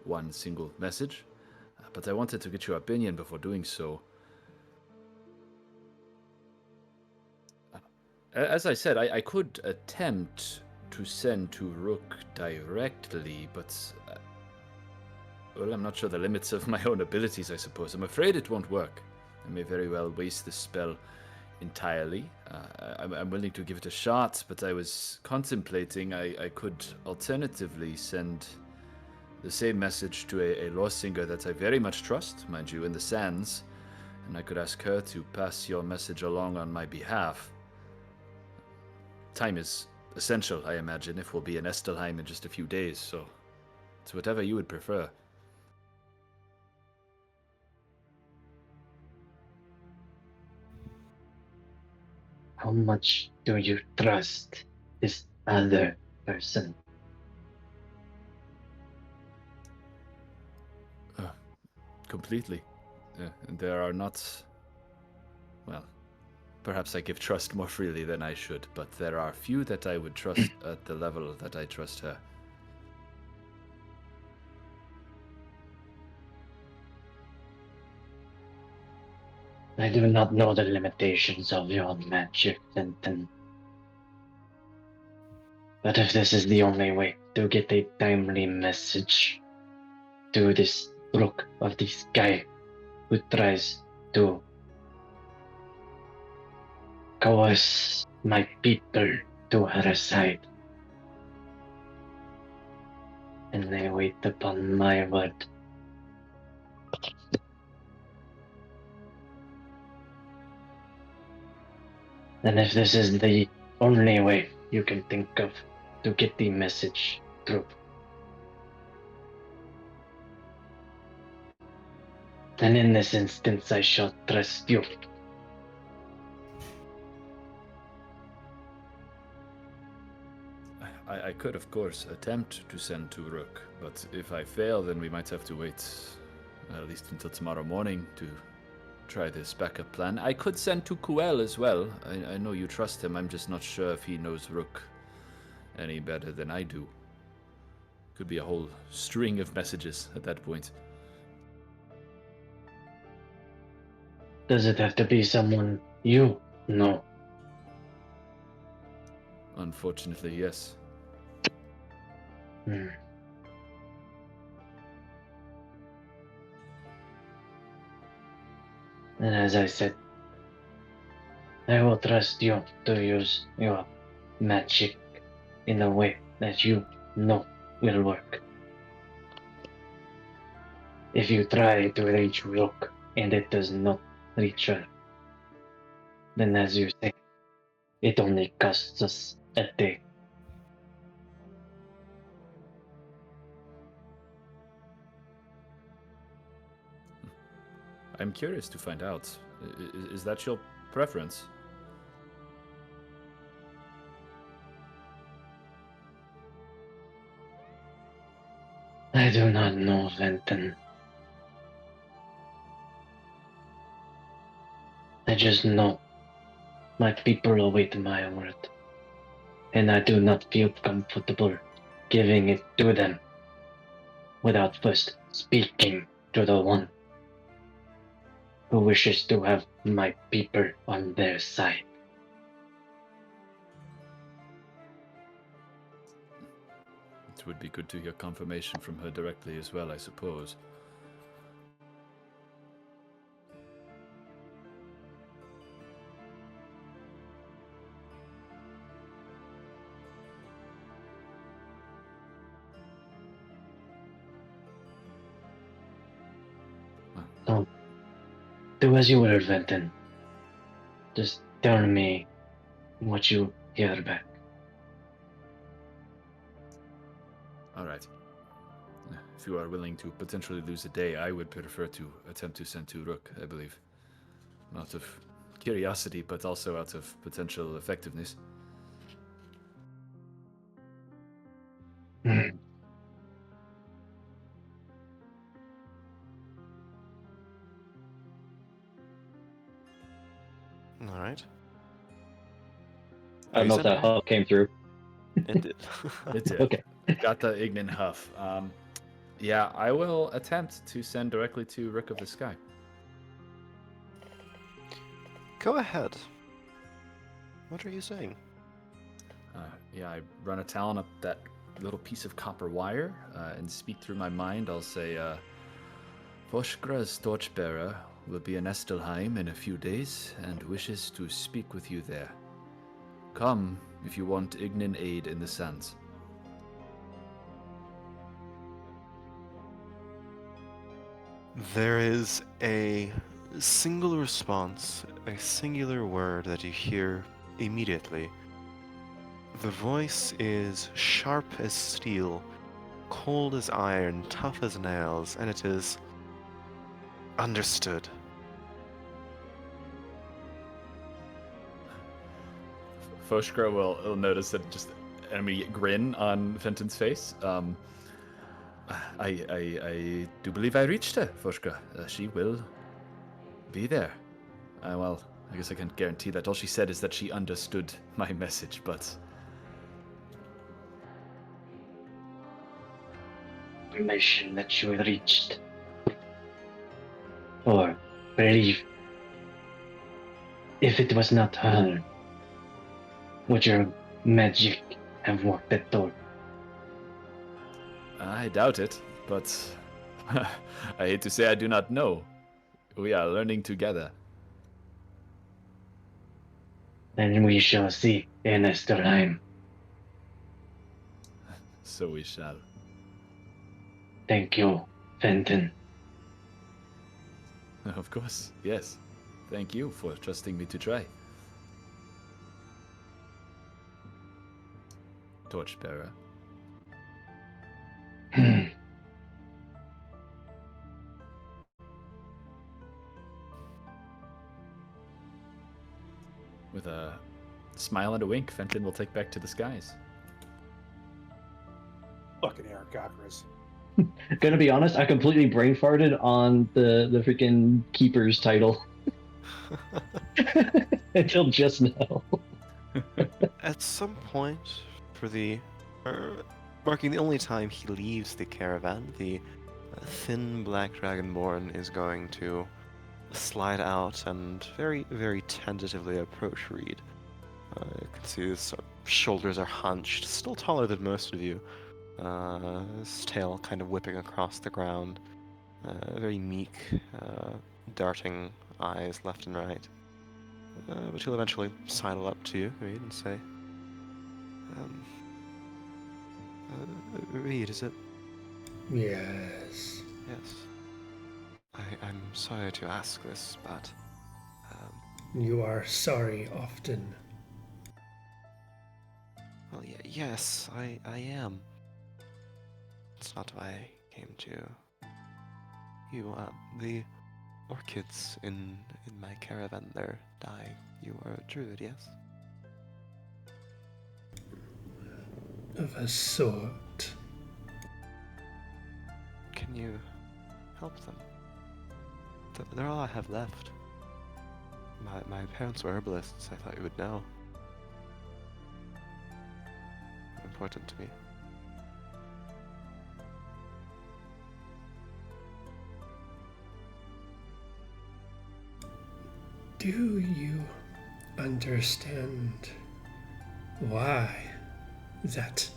Speaker 7: one single message. But I wanted to get your opinion before doing so. As I said, I could attempt to send to Rook directly, but well, I'm not sure the limits of my own abilities, I suppose. I'm afraid it won't work. I may very well waste the spell entirely. I'm willing to give it a shot, but I was contemplating I could alternatively send the same message to a law singer that I very much trust, mind you, in the Sands, and I could ask her to pass your message along on my behalf. Time is essential, I imagine, if we'll be in Estelheim in just a few days, so It's whatever you would prefer.
Speaker 8: How much do you trust this other person?
Speaker 7: Completely. And there are not... Well, perhaps I give trust more freely than I should, but there are few that I would trust at the level that I trust her.
Speaker 8: I do not know the limitations of your magic, Fenton. But if this is the only way to get a timely message to this rook of the sky who tries to coerce my people to her side, and I wait upon my word. And if this is the only way you can think of to get the message through, then in this instance I shall trust you.
Speaker 7: I could, of course, attempt to send to Rook, but if I fail, then we might have to wait at least until tomorrow morning to try this backup plan. I could send to Kuel as well. I know you trust him. I'm just not sure if he knows Rook any better than I do. Could be a whole string of messages at that point.
Speaker 8: Does it have to be someone you know?
Speaker 7: Unfortunately, yes.
Speaker 8: Hmm. And as I said, I will trust you to use your magic in a way that you know will work. If you try to reach Rook and it does not reach her, then as you say, it only costs us a day.
Speaker 7: I'm curious to find out. Is that your preference?
Speaker 8: I do not know, Fenton. I just know my people await my word, and I do not feel comfortable giving it to them without first speaking to the one who wishes to have my people on their side.
Speaker 7: It would be good to hear confirmation from her directly as well, I suppose.
Speaker 8: So, do as you will, Fenton. Just tell me what you hear back.
Speaker 7: All right. If you are willing to potentially lose a day, I would prefer to attempt to send to Rook, I believe. Out of curiosity, but also out of potential effectiveness.
Speaker 8: Hmm.
Speaker 1: All right.
Speaker 8: I don't know if that huff came through.
Speaker 1: It did.
Speaker 7: It did.
Speaker 8: Okay.
Speaker 7: Got the Ignan huff. Yeah, I will attempt to send directly to Rook of the Sky.
Speaker 1: Go ahead. What are you saying?
Speaker 7: Yeah, I run a talon up that little piece of copper wire and speak through my mind. I'll say, Voshgra's torchbearer will be in Estelheim in a few days and wishes to speak with you there. Come if you want Ignan aid in the sands.
Speaker 1: There is a single response, a singular word that you hear immediately. The voice is sharp as steel, cold as iron, tough as nails, and it is understood.
Speaker 7: Foshkra will notice that just an immediate grin on Fenton's face. I do believe I reached her, Foshkra. She will be there. Well, I guess I can't guarantee that. All she said is that she understood my message, but...
Speaker 8: Information that you reached. Or believe. If it was not her, would your magic have worked at all?
Speaker 7: I doubt it, but I hate to say I do not know. We are learning together.
Speaker 8: Then we shall see in Esterheim.
Speaker 7: So we shall.
Speaker 8: Thank you, Fenton.
Speaker 7: Of course, yes. Thank you for trusting me to try. Torchbearer. With a smile and a wink, Fenton will take back to the skies.
Speaker 2: Fucking Aragogras.
Speaker 8: Gonna be honest, I completely brain farted on the freaking keeper's title until just now.
Speaker 1: At some point, for the marking the only time he leaves the caravan, the thin black dragonborn is going to slide out and very, very tentatively approach Reed. You can see his shoulders are hunched, still taller than most of you. His tail kind of whipping across the ground. Very meek, darting eyes left and right. But he'll eventually sidle up to you, Reed, and say, Reed, is it?
Speaker 4: Yes.
Speaker 1: Yes. I'm sorry to ask this, but...
Speaker 4: You are sorry often.
Speaker 1: Well, yes, I am. It's not why I came to you. The orchids in my caravan, they're dying. You are a druid, yes?
Speaker 4: Of a sort.
Speaker 1: Can you help them? They're all I have left. My parents were herbalists. I thought you would know. Important to me.
Speaker 4: Do you understand why that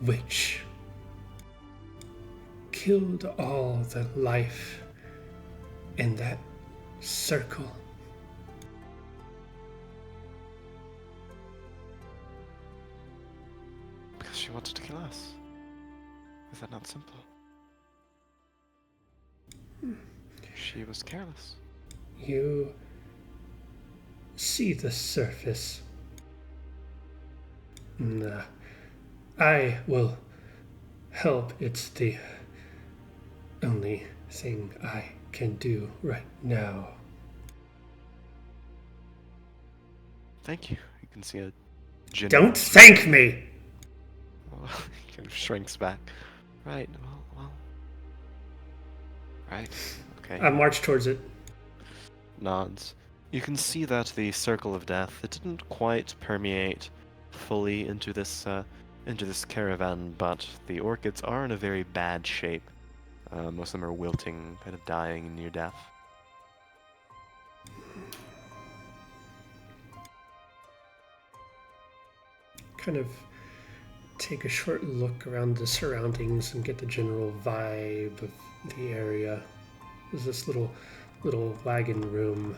Speaker 4: witch killed all the life in that circle?
Speaker 1: Because she wanted to kill us. Is that not simple? She was careless.
Speaker 4: You see the surface. Nah, I will help. It's the only thing I can do right now.
Speaker 1: Thank you. You can see a Jin.
Speaker 4: Don't thank me!
Speaker 1: He kind of shrinks back. Right, well. Right, okay.
Speaker 4: I march towards it.
Speaker 1: Nods. You can see that the circle of death, it didn't quite permeate fully into this caravan, but the orchids are in a very bad shape. Most of them are wilting, kind of dying near death.
Speaker 4: Kind of take a short look around the surroundings and get the general vibe of the area. There's this little wagon room.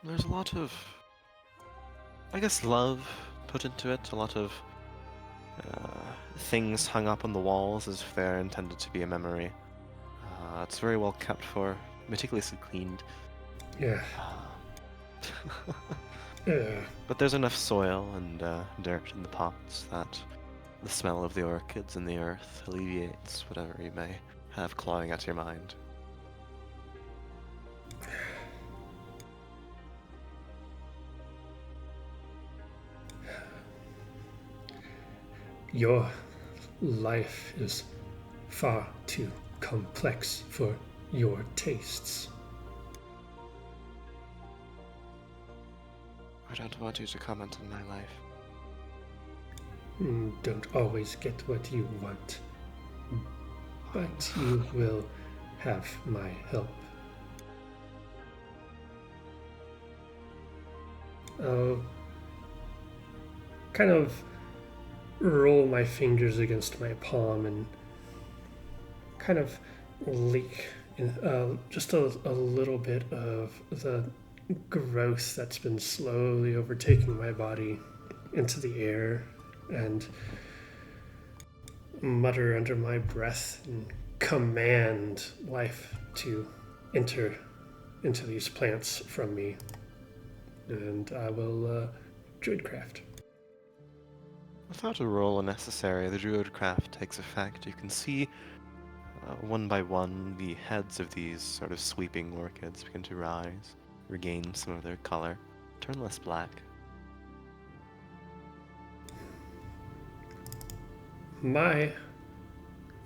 Speaker 1: There's a lot of, I guess, love put into it. A lot of things hung up on the walls as if they're intended to be a memory. It's very well kept for, meticulously cleaned.
Speaker 4: Yeah. Yeah.
Speaker 1: But there's enough soil and dirt in the pots that The smell of the orchids in the earth alleviates whatever you may have clawing at your mind.
Speaker 4: Your life is far too complex for your tastes.
Speaker 1: I don't want you to comment on my life.
Speaker 4: Don't always get what you want, but you will have my help. I'll kind of roll my fingers against my palm and kind of leak just a little bit of the growth that's been slowly overtaking my body into the air, and mutter under my breath and command life to enter into these plants from me. And I will druidcraft.
Speaker 1: Without a roll necessary, the druidcraft takes effect. You can see one by one the heads of these sort of sweeping orchids begin to rise, regain some of their color, turn less black.
Speaker 4: My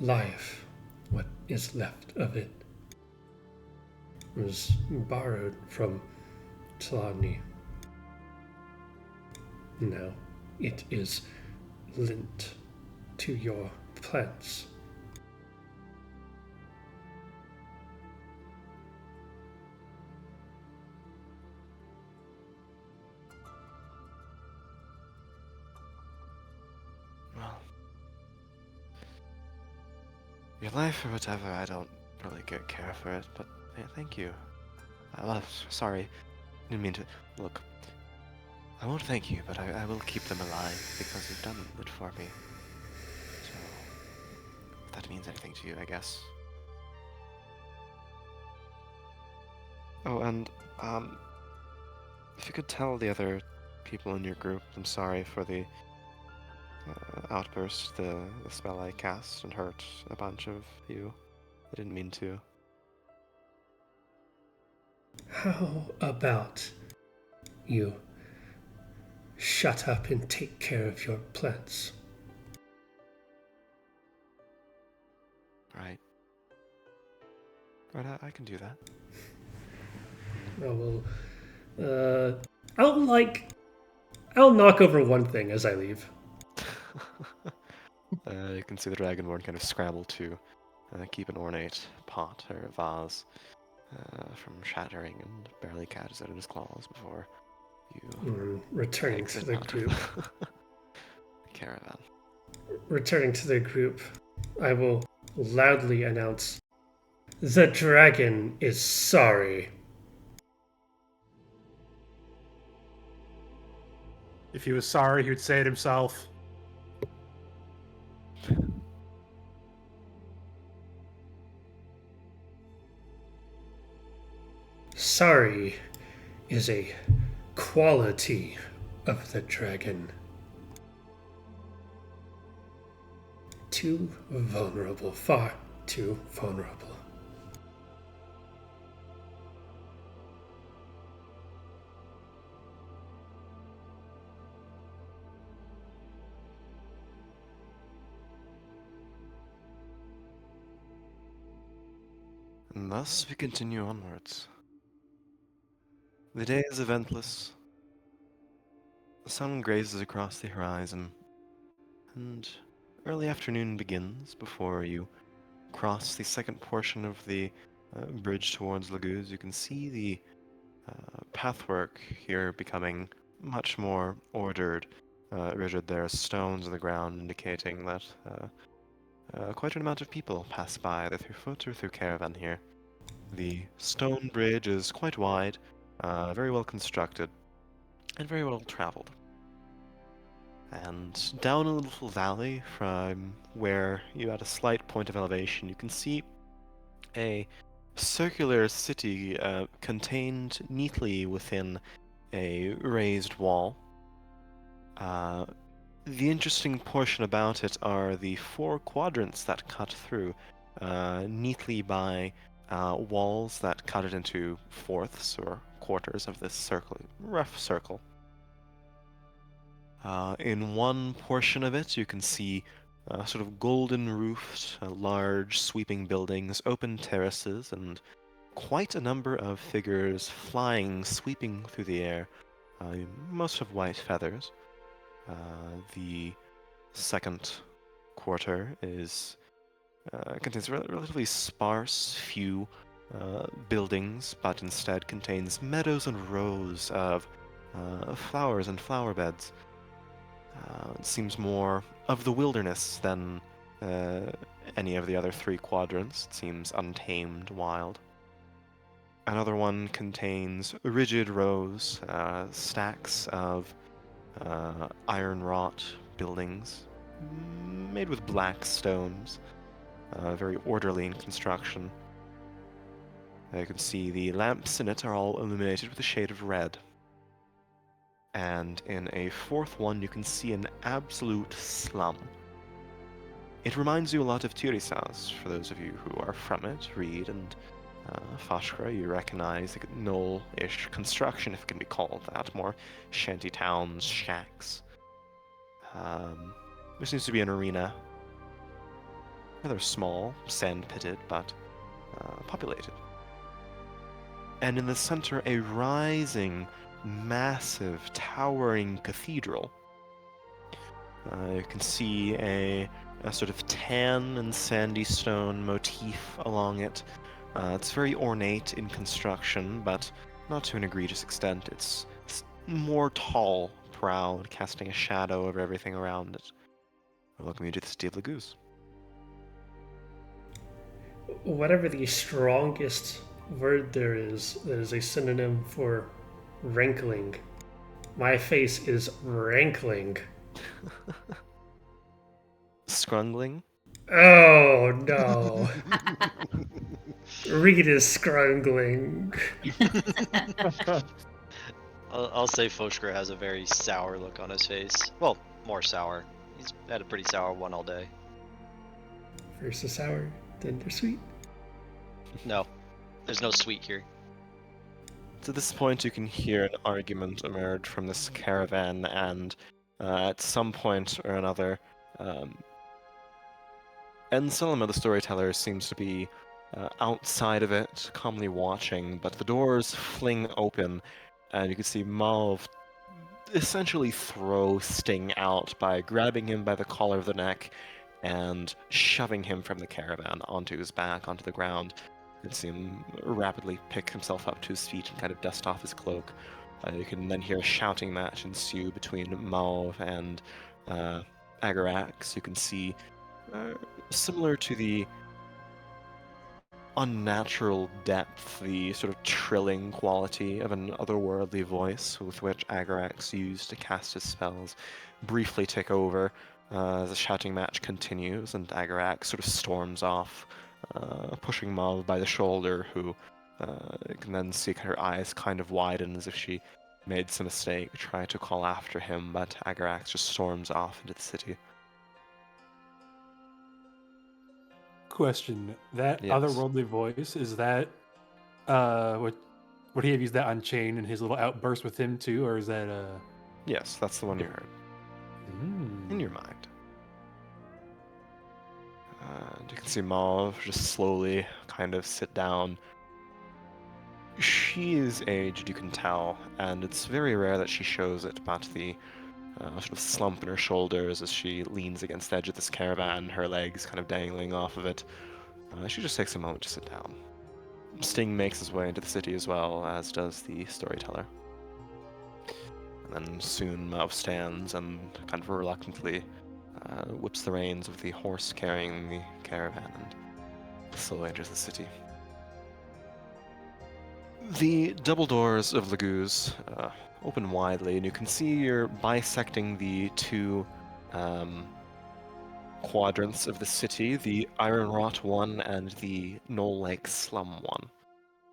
Speaker 4: life, what is left of it, was borrowed from Tlani. Now it is lent to your plants.
Speaker 1: Well, your life or whatever, I don't really care for it, but yeah, thank you. Sorry, didn't mean to. Look, I won't thank you, but I will keep them alive because you've done it for me. So, if that means anything to you, I guess. Oh, and, if you could tell the other people in your group, I'm sorry for the outburst, the spell I cast and hurt a bunch of you. I didn't mean to.
Speaker 4: How about you shut up and take care of your plants?
Speaker 1: Right. Right, I can do that.
Speaker 4: I'll knock over one thing as I leave.
Speaker 1: You can see the dragonborn kind of scramble to keep an ornate pot or vase from shattering and barely catches it in his claws before you
Speaker 4: Returning
Speaker 1: exit
Speaker 4: to the
Speaker 1: out
Speaker 4: group.
Speaker 1: of the caravan.
Speaker 4: Returning to the group, I will loudly announce, "The dragon is sorry."
Speaker 2: If he was sorry, he would say it himself.
Speaker 4: Sorry is a quality of the dragon. Too vulnerable, far too vulnerable.
Speaker 1: And thus we continue onwards. The day is eventless. The sun grazes across the horizon, and early afternoon begins before you cross the second portion of the bridge towards Laguz. You can see the pathwork here becoming much more ordered, rigid. There are stones on the ground indicating that quite an amount of people pass by, either through foot or through caravan here. The stone bridge is quite wide, very well constructed, and very well traveled. And down a little valley from where you at a slight point of elevation, you can see a circular city contained neatly within a raised wall. The interesting portion about it are the 4 quadrants that cut through, neatly by walls that cut it into fourths or quarters of this circle, rough circle. In one portion of it, you can see sort of golden roofed, large sweeping buildings, open terraces, and quite a number of figures flying, sweeping through the air, most of white feathers. The second quarter contains relatively sparse few buildings, but instead contains meadows and rows of flowers and flower beds. It seems more of the wilderness than any of the other 3 quadrants. It seems untamed, wild. Another one contains rigid rows, stacks of iron wrought buildings made with black stones, very orderly in construction. You can see the lamps in it are all illuminated with a shade of red. And in a fourth one, you can see an absolute slum. It reminds you a lot of Turisaus, for those of you who are from it, Reed and Fashkra. You recognize the knoll-ish construction, if it can be called that, more shanty towns, shacks. There seems to be an arena. Rather small, sand-pitted, but populated. And in the center, a rising, massive, towering cathedral. You can see a sort of tan and sandy stone motif along it. It's very ornate in construction, but not to an egregious extent. It's more tall, proud, casting a shadow over everything around it. Welcome you to the City of Laguz.
Speaker 4: Whatever the strongest word there is that is a synonym for rankling, my face is rankling.
Speaker 1: Scrungling?
Speaker 4: Oh no. Reed is scrungling.
Speaker 3: I'll say Foshker has a very sour look on his face. Well, more sour. He's had a pretty sour one all day.
Speaker 4: First the sour, then the sweet.
Speaker 3: No, there's no sweet here.
Speaker 1: To this point, you can hear an argument emerge from this caravan, and at some point or another, Enselma, the storyteller, seems to be outside of it, calmly watching, but the doors fling open, and you can see Mauve essentially throw Sting out by grabbing him by the collar of the neck and shoving him from the caravan onto his back, onto the ground. You can see him rapidly pick himself up to his feet and kind of dust off his cloak. You can then hear a shouting match ensue between Mauve and Agarax. You can see, similar to the unnatural depth, the sort of trilling quality of an otherworldly voice with which Agarax used to cast his spells, briefly take over as the shouting match continues, and Agarax sort of storms off, pushing Mauve by the shoulder, who you can then see her eyes kind of widen as if she made some mistake, try to call after him, but Agarax just storms off into the city.
Speaker 2: Question: that
Speaker 1: Yes.
Speaker 2: otherworldly voice, is that would he have used that on Chain in his little outburst with him too, or is that
Speaker 1: Yes, that's the one you heard. In your mind. And you can see Mauve just slowly kind of sit down. She is aged, you can tell, and it's very rare that she shows it, but the sort of slump in her shoulders as she leans against the edge of this caravan, her legs kind of dangling off of it. She just takes a moment to sit down. Sting makes his way into the city as well, as does the storyteller. And then soon Mauve stands and kind of reluctantly whips the reins of the horse carrying the caravan and slowly enters the city. The double doors of Laguz open widely, and you can see you're bisecting the 2 quadrants of the city, the iron wrought one and the knoll-like slum one.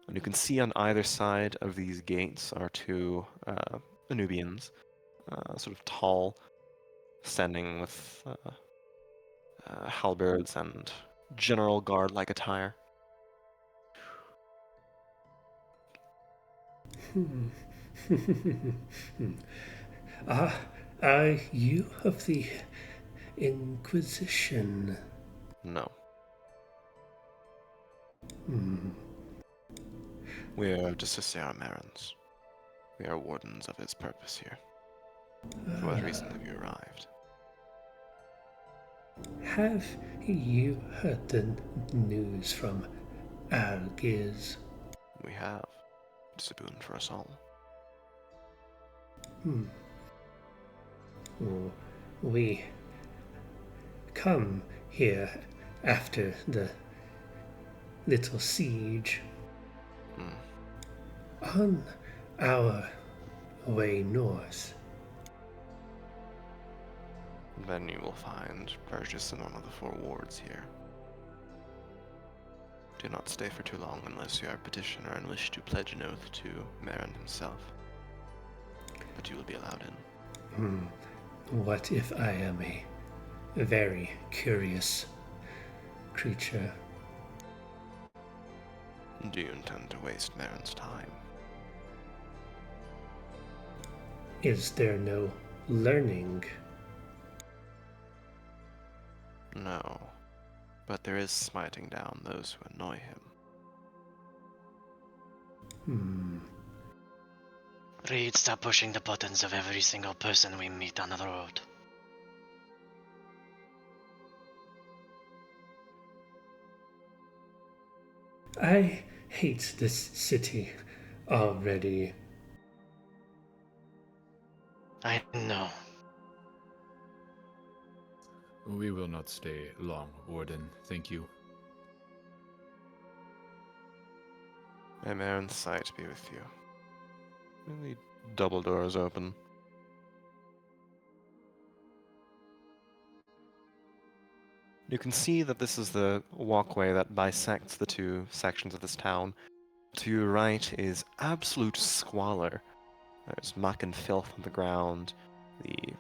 Speaker 1: And you can see on either side of these gates are 2 Anubians, sort of tall, standing with halberds and general guard-like attire.
Speaker 4: Are you of the Inquisition?
Speaker 1: No.
Speaker 4: Hmm.
Speaker 1: We are Justiciar Marins. We are wardens of his purpose here. For what reason have you arrived?
Speaker 4: Have you heard the news from Algiz?
Speaker 1: We have. It's a boon for us all.
Speaker 4: Oh, we come here after the little siege. On our way north.
Speaker 1: Then you will find Burgess in one of the 4 wards here. Do not stay for too long unless you are a petitioner and wish to pledge an oath to Marin himself. But you will be allowed in.
Speaker 4: What if I am a very curious creature?
Speaker 1: Do you intend to waste Marin's time?
Speaker 4: Is there no learning?
Speaker 1: No. But there is smiting down those who annoy him.
Speaker 10: Reed, stop pushing the buttons of every single person we meet on the road.
Speaker 4: I hate this city already.
Speaker 10: I know.
Speaker 7: We will not stay long, Warden. Thank you.
Speaker 1: May Marin's sight be with you. And the double doors open. You can see that this is the walkway that bisects the 2 sections of this town. To your right is absolute squalor. There's muck and filth on the ground. The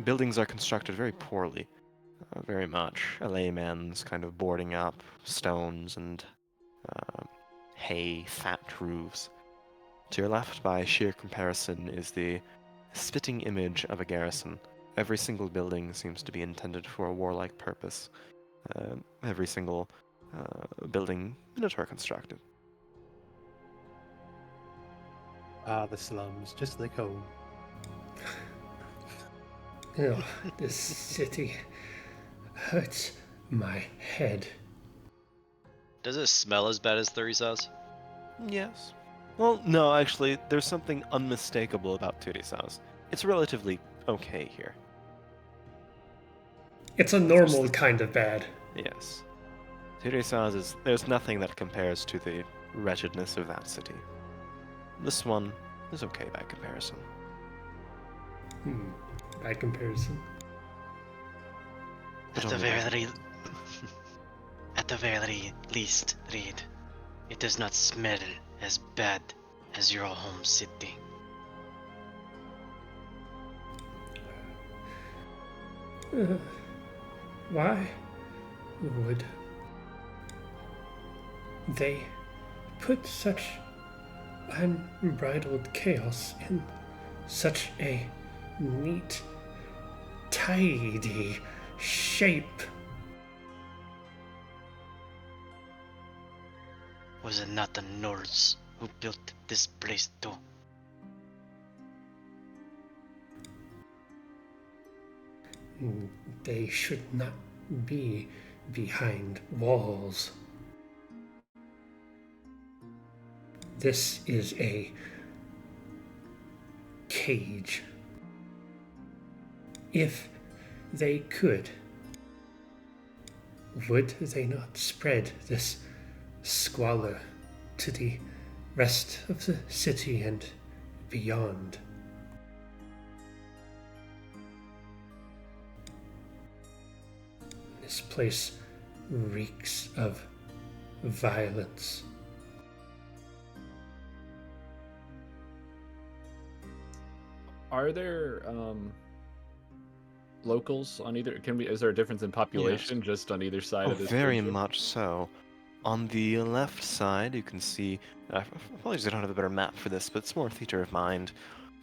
Speaker 1: buildings are constructed very poorly. Very much a layman's kind of boarding up stones and hay, thatched roofs. To your left, by sheer comparison, is the spitting image of a garrison. Every single building seems to be intended for a warlike purpose. Every single building minotaur constructed.
Speaker 2: The slums, just like home.
Speaker 4: Oh, this city hurts my head.
Speaker 3: Does it smell as bad as Thurisaz?
Speaker 1: Yes. Well, no, actually, there's something unmistakable about Turisaz. It's relatively okay here.
Speaker 4: It's a normal kind of bad.
Speaker 1: Yes. Turisaz is... there's nothing that compares to the wretchedness of that city. This one is okay by comparison.
Speaker 4: By comparison.
Speaker 10: At the very least, Reed, it does not smell as bad as your home city.
Speaker 4: Why would they put such unbridled chaos in such a neat, tidy shape?
Speaker 10: Was it not the Nords who built this place too?
Speaker 4: They should not be behind walls. This is a cage. If they could, would they not spread this squalor to the rest of the city and beyond? This place reeks of violence.
Speaker 7: Are there locals on either? Is there a difference in population just on either side
Speaker 1: Oh,
Speaker 7: of this
Speaker 1: very
Speaker 7: bridge?
Speaker 1: much so. On the left side, you can see. Apologies, I don't have a better map for this, but it's more theater of mind.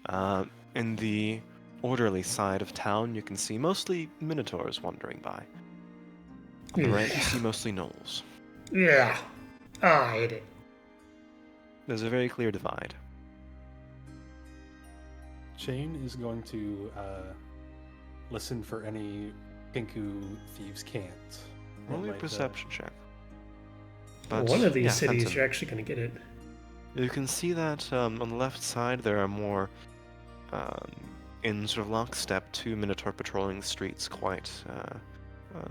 Speaker 1: Uh, in the orderly side of town, you can see mostly minotaurs wandering by. On the right, you see mostly gnolls.
Speaker 4: Yeah, I hate it.
Speaker 1: There's a very clear divide.
Speaker 2: Shane is going to listen for any Pinku thieves can't. that
Speaker 1: Only a
Speaker 2: might,
Speaker 1: perception check.
Speaker 4: One of these
Speaker 1: yeah,
Speaker 4: cities,
Speaker 1: Fenton,
Speaker 4: you're actually going to get it.
Speaker 1: you can see that on the left side there are more, um, in sort of lockstep, two minotaur patrolling the streets quite,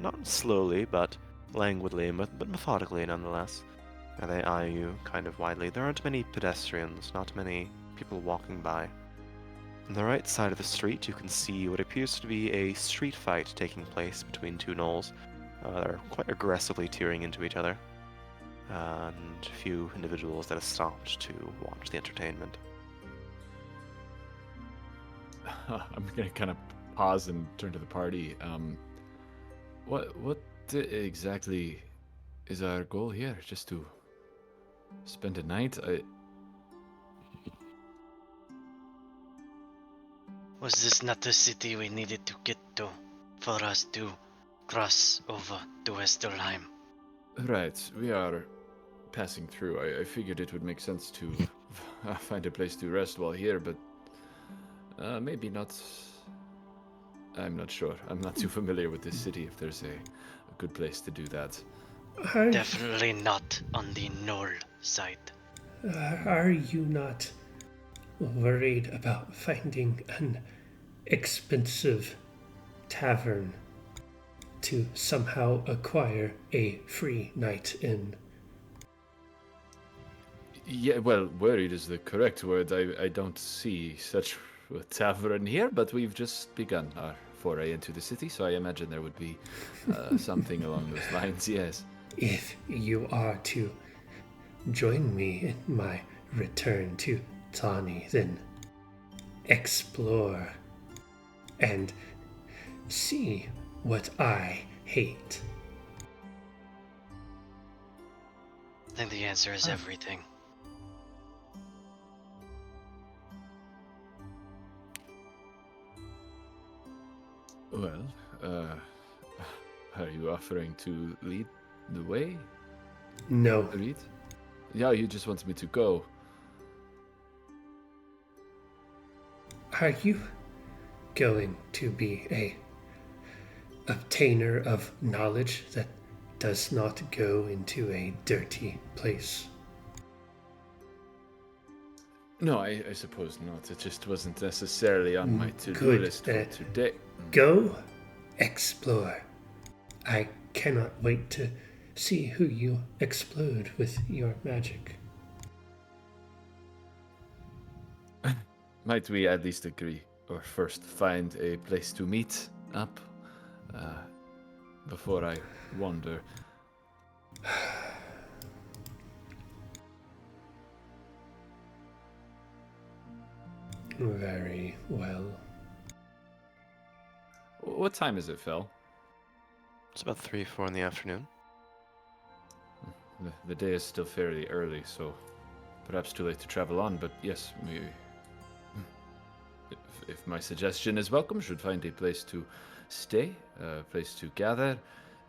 Speaker 1: not slowly, but languidly, but methodically nonetheless. They eye you kind of widely. There aren't many pedestrians, not many people walking by. On the right side of the street, you can see what appears to be a street fight taking place between two gnolls. They're quite aggressively tearing into each other, and a few individuals that have stopped to watch the entertainment.
Speaker 7: I'm gonna kind of pause and turn to the party. What exactly is our goal here? Just to spend a night?
Speaker 10: Was this not the city we needed to get to for us to cross over to Westerheim?
Speaker 7: Right, we are passing through. I figured it would make sense to find a place to rest while here, but maybe not. I'm not sure. I'm not too familiar with this city. If there's a good place to do that.
Speaker 10: Definitely not on the Knoll side.
Speaker 4: Are you not worried about finding an expensive tavern to somehow acquire a free night in?
Speaker 7: Yeah, well, worried is the correct word. I don't see such a tavern here, but we've just begun our foray into the city, so I imagine there would be something along those lines, yes.
Speaker 4: If you are to join me in my return to Tawny, then explore and see what I hate.
Speaker 10: I think the answer is everything.
Speaker 7: Well, are you offering to lead the way?
Speaker 4: No,
Speaker 7: Reed? Yeah, you just want me to go.
Speaker 4: are you going to be a obtainer of knowledge that does not go into a dirty place?
Speaker 7: No, I suppose not. It just wasn't necessarily on my to-do
Speaker 4: Good.
Speaker 7: list for today.
Speaker 4: Go explore. I cannot wait to see who you explode with your magic.
Speaker 7: Might we at least agree, or first find a place to meet up, before I wander?
Speaker 4: Very well.
Speaker 7: What time is it, Phil?
Speaker 1: It's about 3, 4 in the afternoon.
Speaker 7: The day is still fairly early, so perhaps too late to travel on, but yes, we, if my suggestion is welcome, should find a place to stay, a place to gather,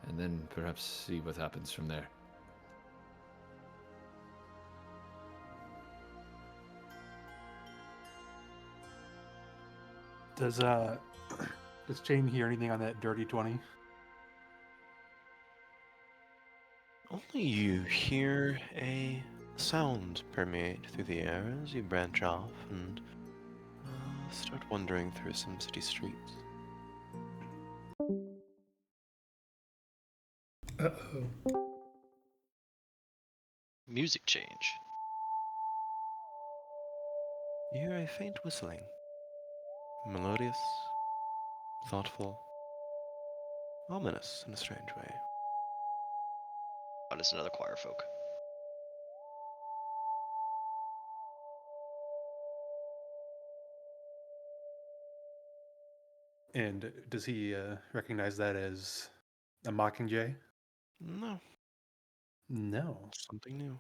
Speaker 7: and then perhaps see what happens from there.
Speaker 2: Does Shane hear anything on that dirty 20?
Speaker 1: Only you hear a sound permeate through the air as you branch off and start wandering through some city streets.
Speaker 4: Uh-oh.
Speaker 3: Music change.
Speaker 1: You hear a faint whistling. Melodious, thoughtful, ominous in a strange way.
Speaker 3: Oh, it's another choir folk.
Speaker 2: And does he recognize that as a mockingjay?
Speaker 1: No,
Speaker 2: No,
Speaker 1: something new.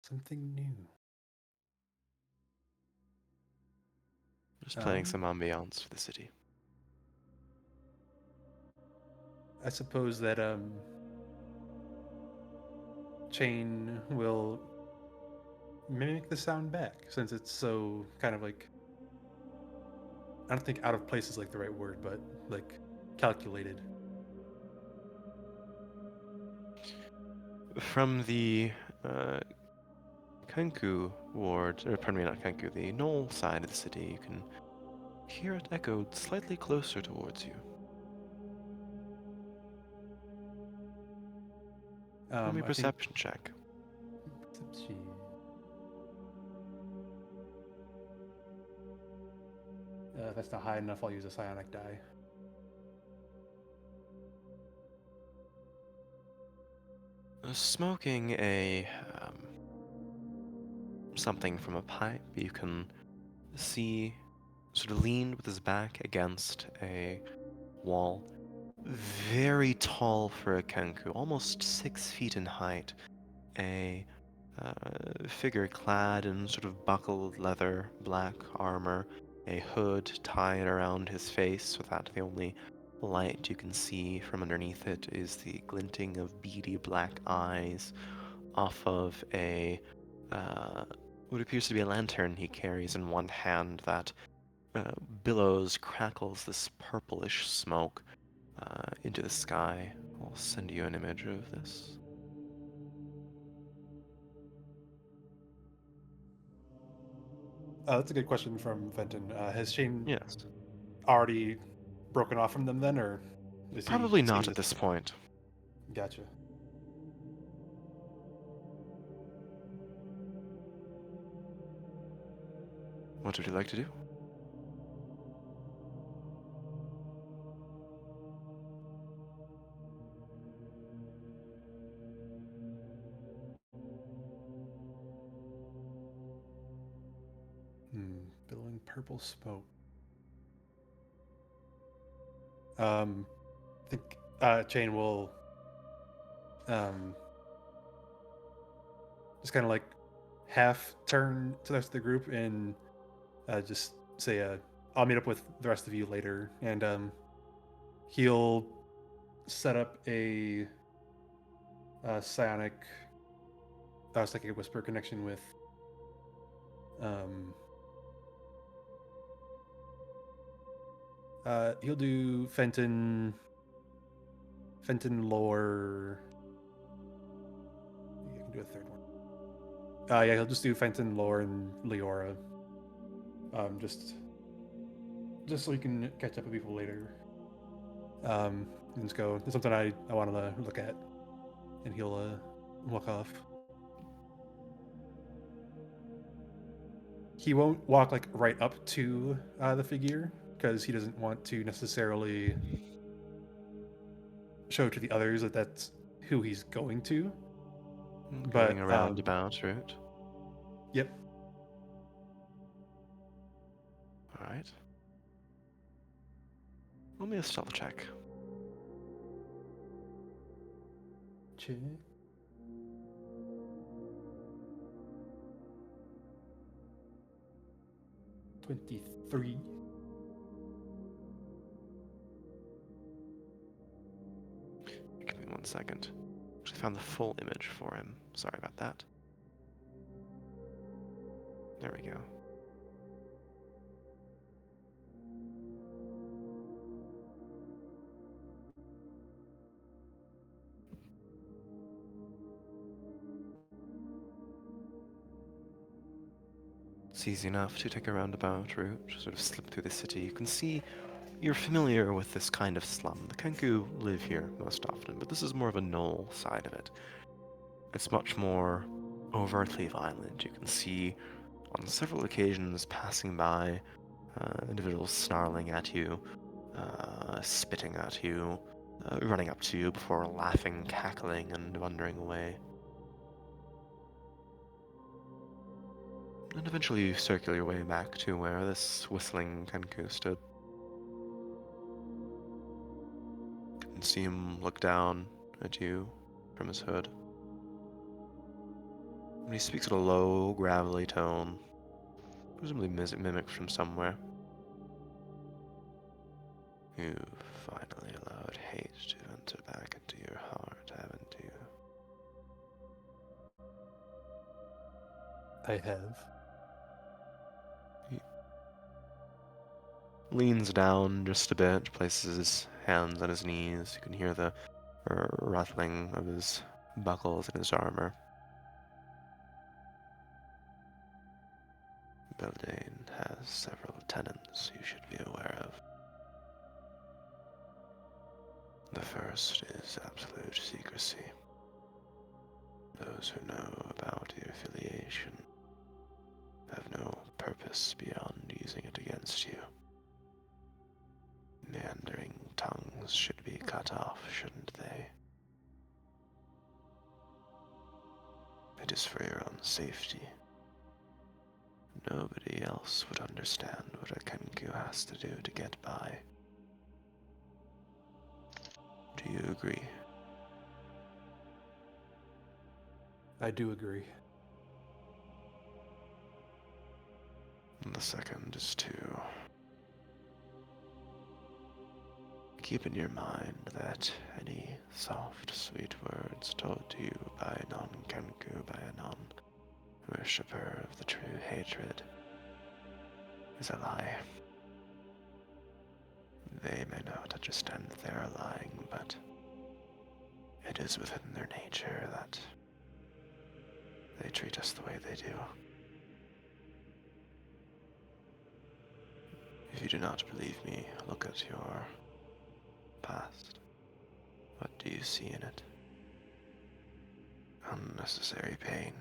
Speaker 2: something new.
Speaker 1: Just planning some
Speaker 2: Um,
Speaker 1: ambiance for the city.
Speaker 2: I suppose that Chain will mimic the sound back since it's so kind of like, I don't think out of place is like the right word, but like calculated.
Speaker 1: From the Kenku ward, or pardon me, not Kenku, the Knoll side of the city, you can hear it echoed slightly closer towards you. Roll me a
Speaker 2: I think
Speaker 1: perception check.
Speaker 2: perception. If that's not high enough, I'll use a psionic die.
Speaker 1: Smoking a something from a pipe, you can see sort of leaned with his back against a wall. Very tall for a Kenku, almost 6 feet in height. A figure clad in sort of buckled leather, black armor, a hood tied around his face so that the only light you can see from underneath it is the glinting of beady black eyes off of a what appears to be a lantern he carries in one hand that billows, crackles this purplish smoke into the sky. I'll send you an image of this.
Speaker 2: That's a good question from Fenton. Has Shane
Speaker 1: Yes.
Speaker 2: already broken off from them then, or is he
Speaker 1: Probably
Speaker 2: seeing
Speaker 1: not at
Speaker 2: this?
Speaker 1: this point.
Speaker 2: Gotcha.
Speaker 1: What would you like to do?
Speaker 2: Billowing purple smoke. I think Chain will just kind of like half turn to the rest of the group and just say, "I'll meet up with the rest of you later," and he'll set up a psionic, psychic whisper connection with um, he'll do Fenton lore. I can do a third one. Yeah, he'll just do Fenton lore and Leora. Just so he can catch up with people later. And just go, there's something I want to look at, and he'll walk off. He won't walk like right up to the figure because he doesn't want to necessarily show to the others that that's who he's going to.
Speaker 1: Going
Speaker 2: But
Speaker 1: a roundabout route.
Speaker 2: yep.
Speaker 1: Alright. Roll me a stealth check.
Speaker 2: Check. 23.
Speaker 1: Give me 1 second. Actually found the full image for him. Sorry about that. There we go. It's easy enough to take a roundabout route, sort of slip through the city. You can see you're familiar with this kind of slum. The Kenku live here most often, but this is more of a knoll side of it. It's much more overtly violent. You can see on several occasions passing by individuals snarling at you, spitting at you, running up to you before laughing, cackling, and wandering away. And eventually you circle your way back to where this whistling Kenku stood. can see him look down at you from his hood. And he speaks in a low, gravelly tone, presumably mimicked from somewhere. You've finally allowed hate to enter back into your heart, haven't you?
Speaker 2: I have.
Speaker 1: He leans down just a bit, places his hands on his knees. You can hear the rattling of his buckles in his armor. Beltane has several tenets you should be aware of. The first is absolute secrecy. Those who know about your affiliation have no purpose beyond using it against you. Meandering tongues should be cut off, shouldn't they? It is for your own safety. Nobody else would understand what a Kenku has to do to get by. Do you agree?
Speaker 2: I do agree.
Speaker 1: And the second is to keep in your mind that any soft, sweet words told to you by a non-Kenku, by a non-worshipper of the true hatred, is a lie. They may not understand that they are lying, but it is within their nature that they treat us the way they do. If you do not believe me, look at your past. What do you see in it? Unnecessary pain,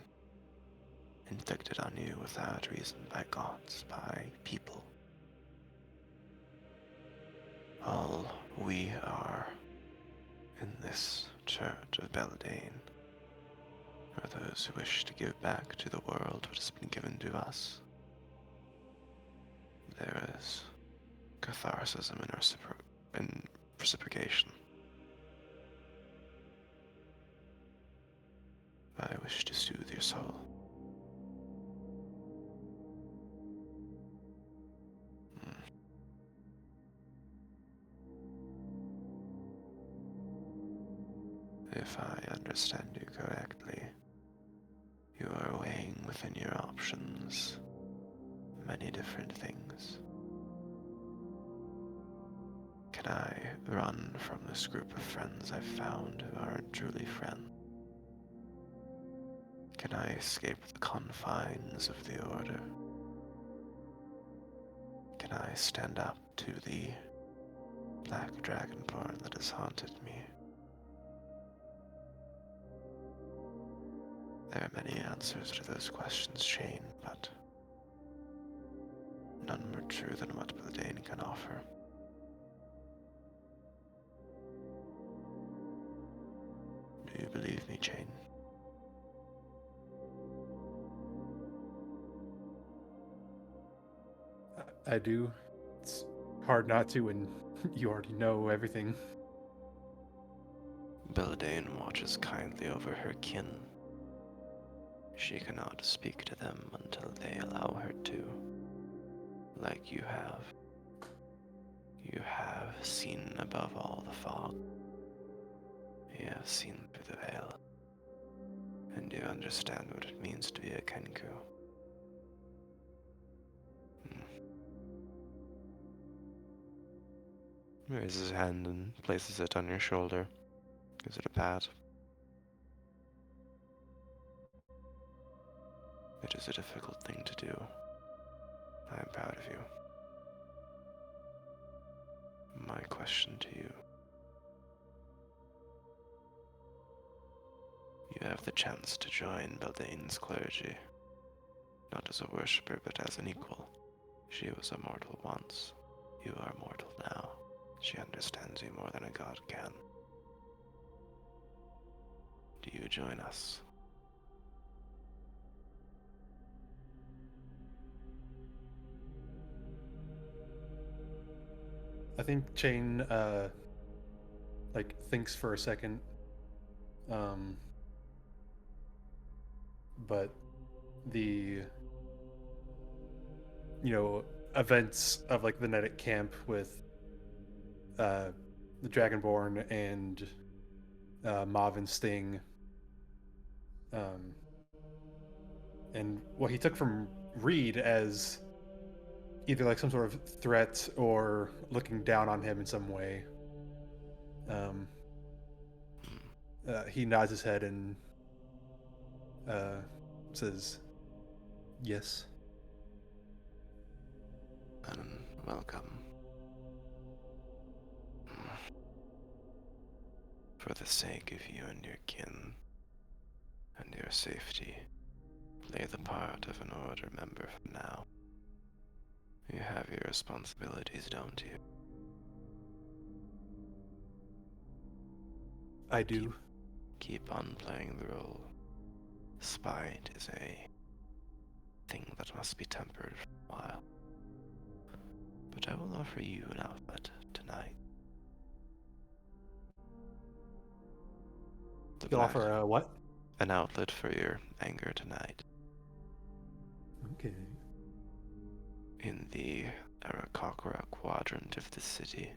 Speaker 1: inflicted on you without reason by gods, by people. All we are in this church of Beltane are those who wish to give back to the world what has been given to us. There is catharsis in reciprocation. I wish to soothe your soul. If I understand you correctly, you are weighing within your options many different things. Can I run from this group of friends I've found who aren't truly friends? Can I escape the confines of the Order? Can I stand up to the black dragonborn that has haunted me? There are many answers to those questions, Shane, but none more true than what Beltane can offer. Do you believe me, Jane?
Speaker 2: I do. It's hard not to when you already know everything.
Speaker 1: Beltane watches kindly over her kin. She cannot speak to them until they allow her to. Like you have. You have seen above all the fog. You have seen through the veil. And you understand what it means to be a Kenku. He raises his hand and places it on your shoulder. Gives it a pat. It is a difficult thing to do. I am proud of you. My question to you. You have the chance to join Beltane's clergy. Not as a worshipper, but as an equal. She was a mortal once. You are mortal now. She understands you more than a god can. Do you join us?
Speaker 2: I think Chain like thinks for a second, but the events of like the night at camp with the Dragonborn and Mav and Sting, and what he took from Reed as either like some sort of threat or looking down on him in some way. He nods his head and says, "Yes."
Speaker 1: And welcome. For the sake of you and your kin, and your safety, play the part of an Order member for now. You have your responsibilities, don't you?
Speaker 2: I do.
Speaker 1: Keep on playing the role. Spite is a thing that must be tempered for a while. But I will offer you an outlet tonight.
Speaker 2: You'll offer what?
Speaker 1: An outlet for your anger tonight.
Speaker 2: Okay.
Speaker 1: In the Arakakra quadrant of the city,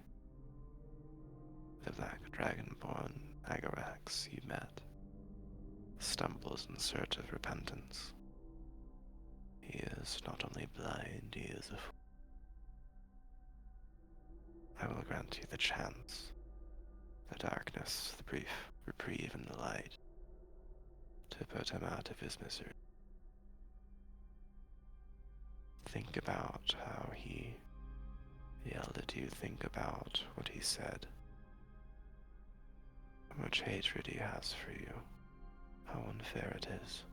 Speaker 1: the Black Dragonborn Agarax you met stumbles in search of repentance. He is not only blind, he is a fool. I will grant you the chance, the darkness, the brief reprieve in the light, to put him out of his misery. Think about how he yelled at you. Think about what he said. How much hatred he has for you. How unfair it is.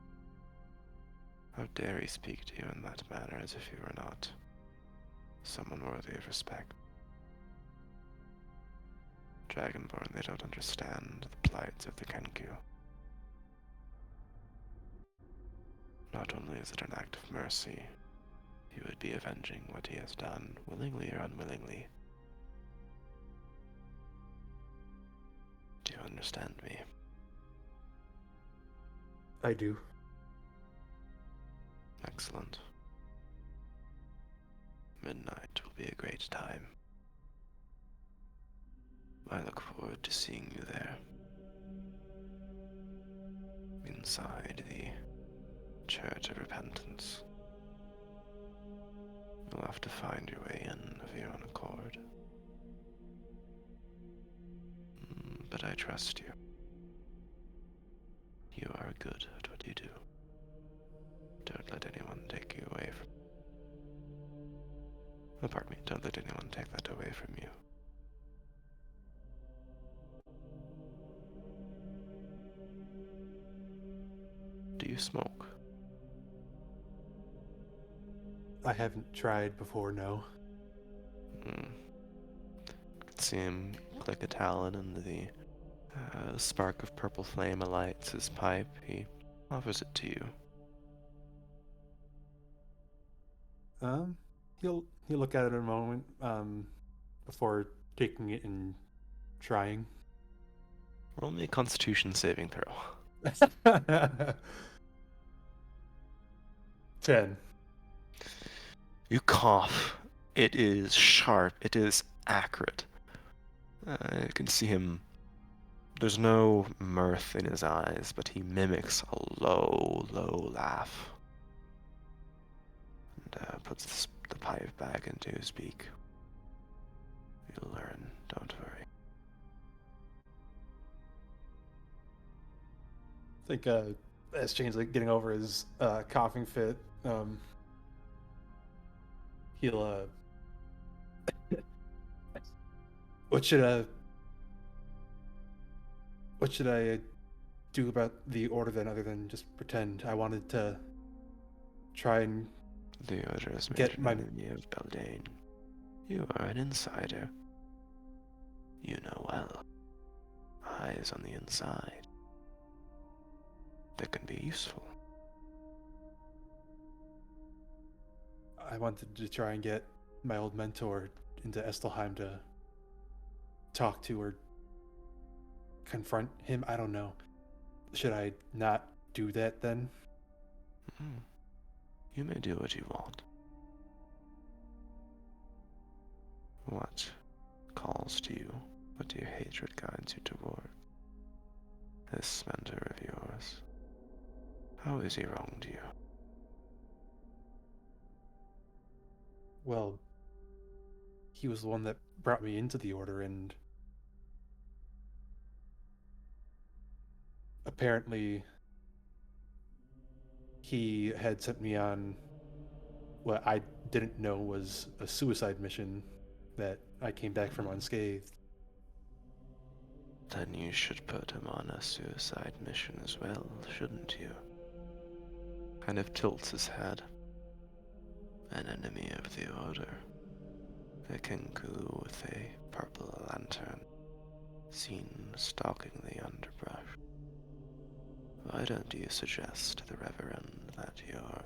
Speaker 1: How dare he speak to you in that manner as if you were not someone worthy of respect. Dragonborn, they don't understand the plight of the Kenku. Not only is it an act of mercy, he would be avenging what he has done, willingly or unwillingly. Do you understand me?
Speaker 2: I do.
Speaker 1: Excellent. Midnight will be a great time. I look forward to seeing you there. Inside the Church of Repentance. You'll have to find your way in of your own accord. But I trust you. You are good at what you do. Don't let anyone take you away from... Oh, pardon me, don't let anyone take that away from you. Do you smoke?
Speaker 2: I haven't tried before, no.
Speaker 1: Could see him click a talon and the spark of purple flame alights his pipe. He offers it to you.
Speaker 2: He'll look at it in a moment, before taking it and trying.
Speaker 1: Roll me a Constitution saving throw.
Speaker 2: 10.
Speaker 1: You cough. It is sharp. It is accurate. You can see him. There's no mirth in his eyes, but he mimics a low, low laugh. And puts the pipe back into his beak. You'll learn, don't worry.
Speaker 2: I think as Shane's like getting over his coughing fit, he'll what should I do about the order then, other than just pretend? I wanted to try and
Speaker 1: The Order is
Speaker 2: get
Speaker 1: my enemy of Beltane. You are an insider. You know well. Eyes on the inside. That can be useful.
Speaker 2: I wanted to try and get my old mentor into Estelheim to talk to her confront him? I don't know. Should I not do that then?
Speaker 1: You may do what you want. What calls to you? What your hatred guides you toward? This mentor of yours. How is he wronged you?
Speaker 2: Well, he was the one that brought me into the order, and apparently he had sent me on what I didn't know was a suicide mission that I came back from unscathed.
Speaker 1: Then you should put him on a suicide mission as well, shouldn't you? Kind of tilts his head. An enemy of the Order. A Kenku with a purple lantern, seen stalking the underbrush. Why don't you suggest to the Reverend that your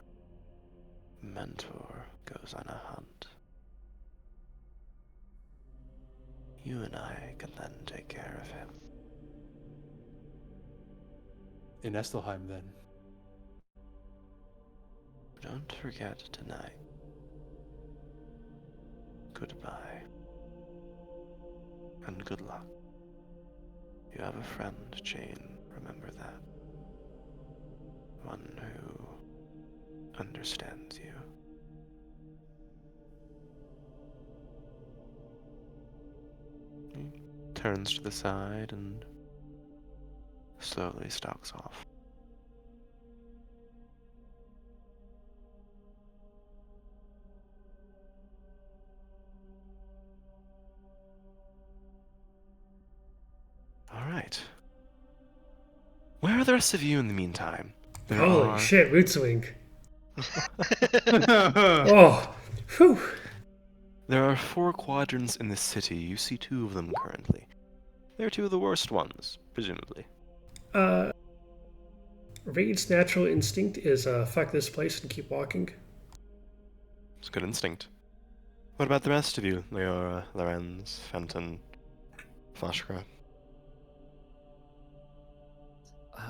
Speaker 1: mentor goes on a hunt? You and I can then take care of him.
Speaker 2: In Estelheim, then.
Speaker 1: Don't forget tonight. Goodbye. And good luck. You have a friend, Jane, remember that. One who understands you. He turns to the side and slowly stalks off. All right. Where are the rest of you in the meantime?
Speaker 4: Holy shit, root swing. Oh, whew.
Speaker 1: There are 4 quadrants in the city. You see 2 of them currently. They're 2 of the worst ones, presumably.
Speaker 4: Reed's natural instinct is fuck this place and keep walking.
Speaker 1: It's good instinct. What about the rest of you? Leora, Lorenz, Fenton, Flashcraft?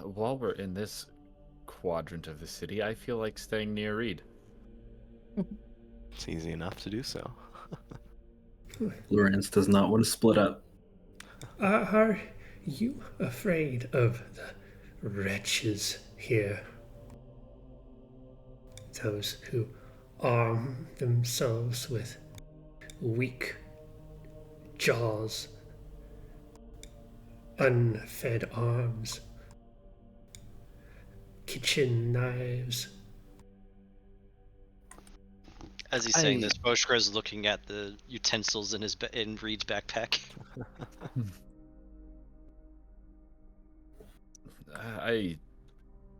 Speaker 7: While we're in this quadrant of the city, I feel like staying near Reed.
Speaker 1: It's easy enough to do so.
Speaker 6: Lorenz does not want to split up.
Speaker 4: Are you afraid of the wretches here? Those who arm themselves with weak jaws, unfed arms, kitchen knives.
Speaker 3: As he's saying this, Boshkra is looking at the utensils in in Reed's backpack.
Speaker 7: I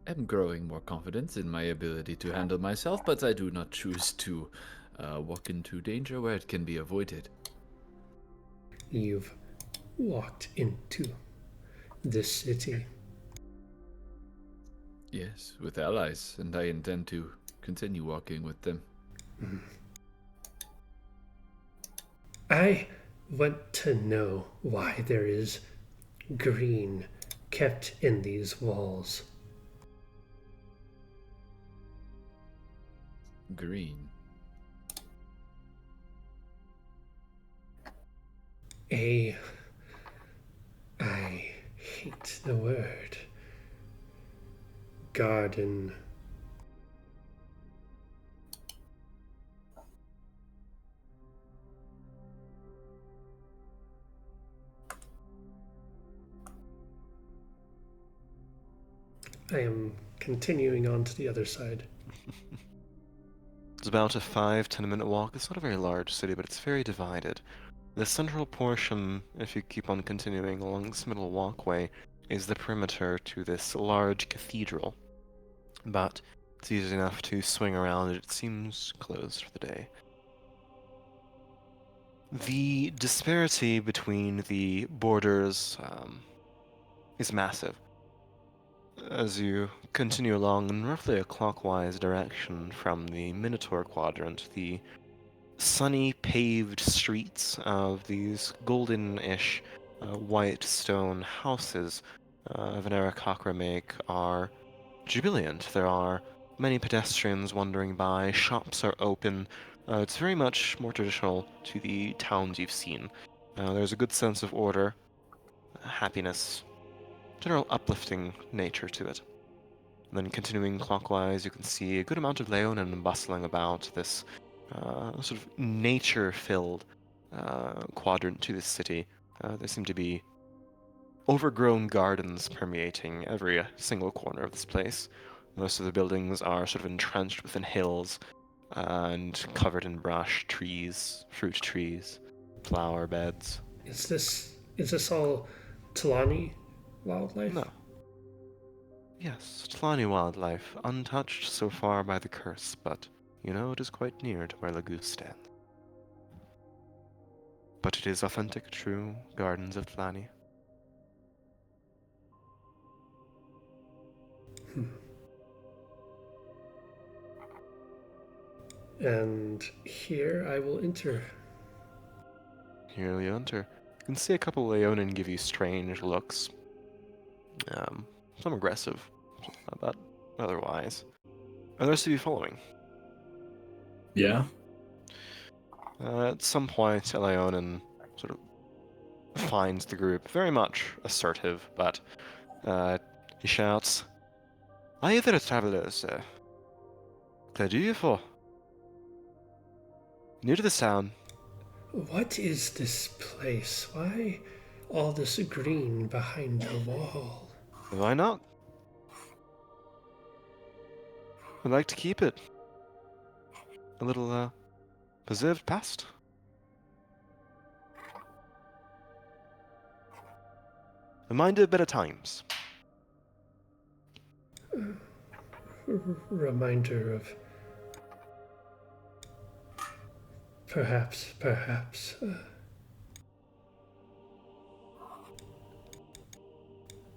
Speaker 7: am growing more confident in my ability to handle myself, but I do not choose to walk into danger where it can be avoided.
Speaker 4: You've walked into this city.
Speaker 7: Yes, with allies, and I intend to continue walking with them.
Speaker 4: I want to know why there is green kept in these walls.
Speaker 7: Green.
Speaker 4: I hate the word. Garden. I am continuing on to the other side.
Speaker 1: It's about a 5-10 minute walk. It's not a very large city, but it's very divided. The central portion, if you keep on continuing along this middle walkway, is the perimeter to this large cathedral. But it's easy enough to swing around. It seems closed for the day. The disparity between the borders is massive. As you continue along in roughly a clockwise direction from the Minotaur quadrant, the sunny paved streets of these golden-ish white stone houses of an Aarakocra make are jubilant. There are many pedestrians wandering by, shops are open. It's very much more traditional to the towns you've seen. There's a good sense of order, happiness, general uplifting nature to it. And then continuing clockwise, you can see a good amount of Leonin bustling about this sort of nature-filled quadrant to this city. There seem to be overgrown gardens permeating every single corner of this place. Most of the buildings are sort of entrenched within hills and covered in brush, trees, fruit trees, flower beds.
Speaker 4: Is this all Talani wildlife?
Speaker 1: No. Yes, Tlani wildlife, untouched so far by the curse, but it is quite near to where Lagoose stands. But it is authentic, true gardens of Tlani.
Speaker 4: And here I will enter.
Speaker 1: Here you enter. You can see a couple Leonin give you strange looks. Some aggressive, but otherwise. And the rest of you following.
Speaker 6: Yeah.
Speaker 1: At some point, Leonin sort of finds the group very much assertive, but he shouts, "Are you there, travelers? Where do you for? New to this town.
Speaker 4: What is this place? Why all this green behind the wall?
Speaker 1: Why not? I'd like to keep it. A little, preserved past. Reminder of better times.
Speaker 4: Reminder of perhaps.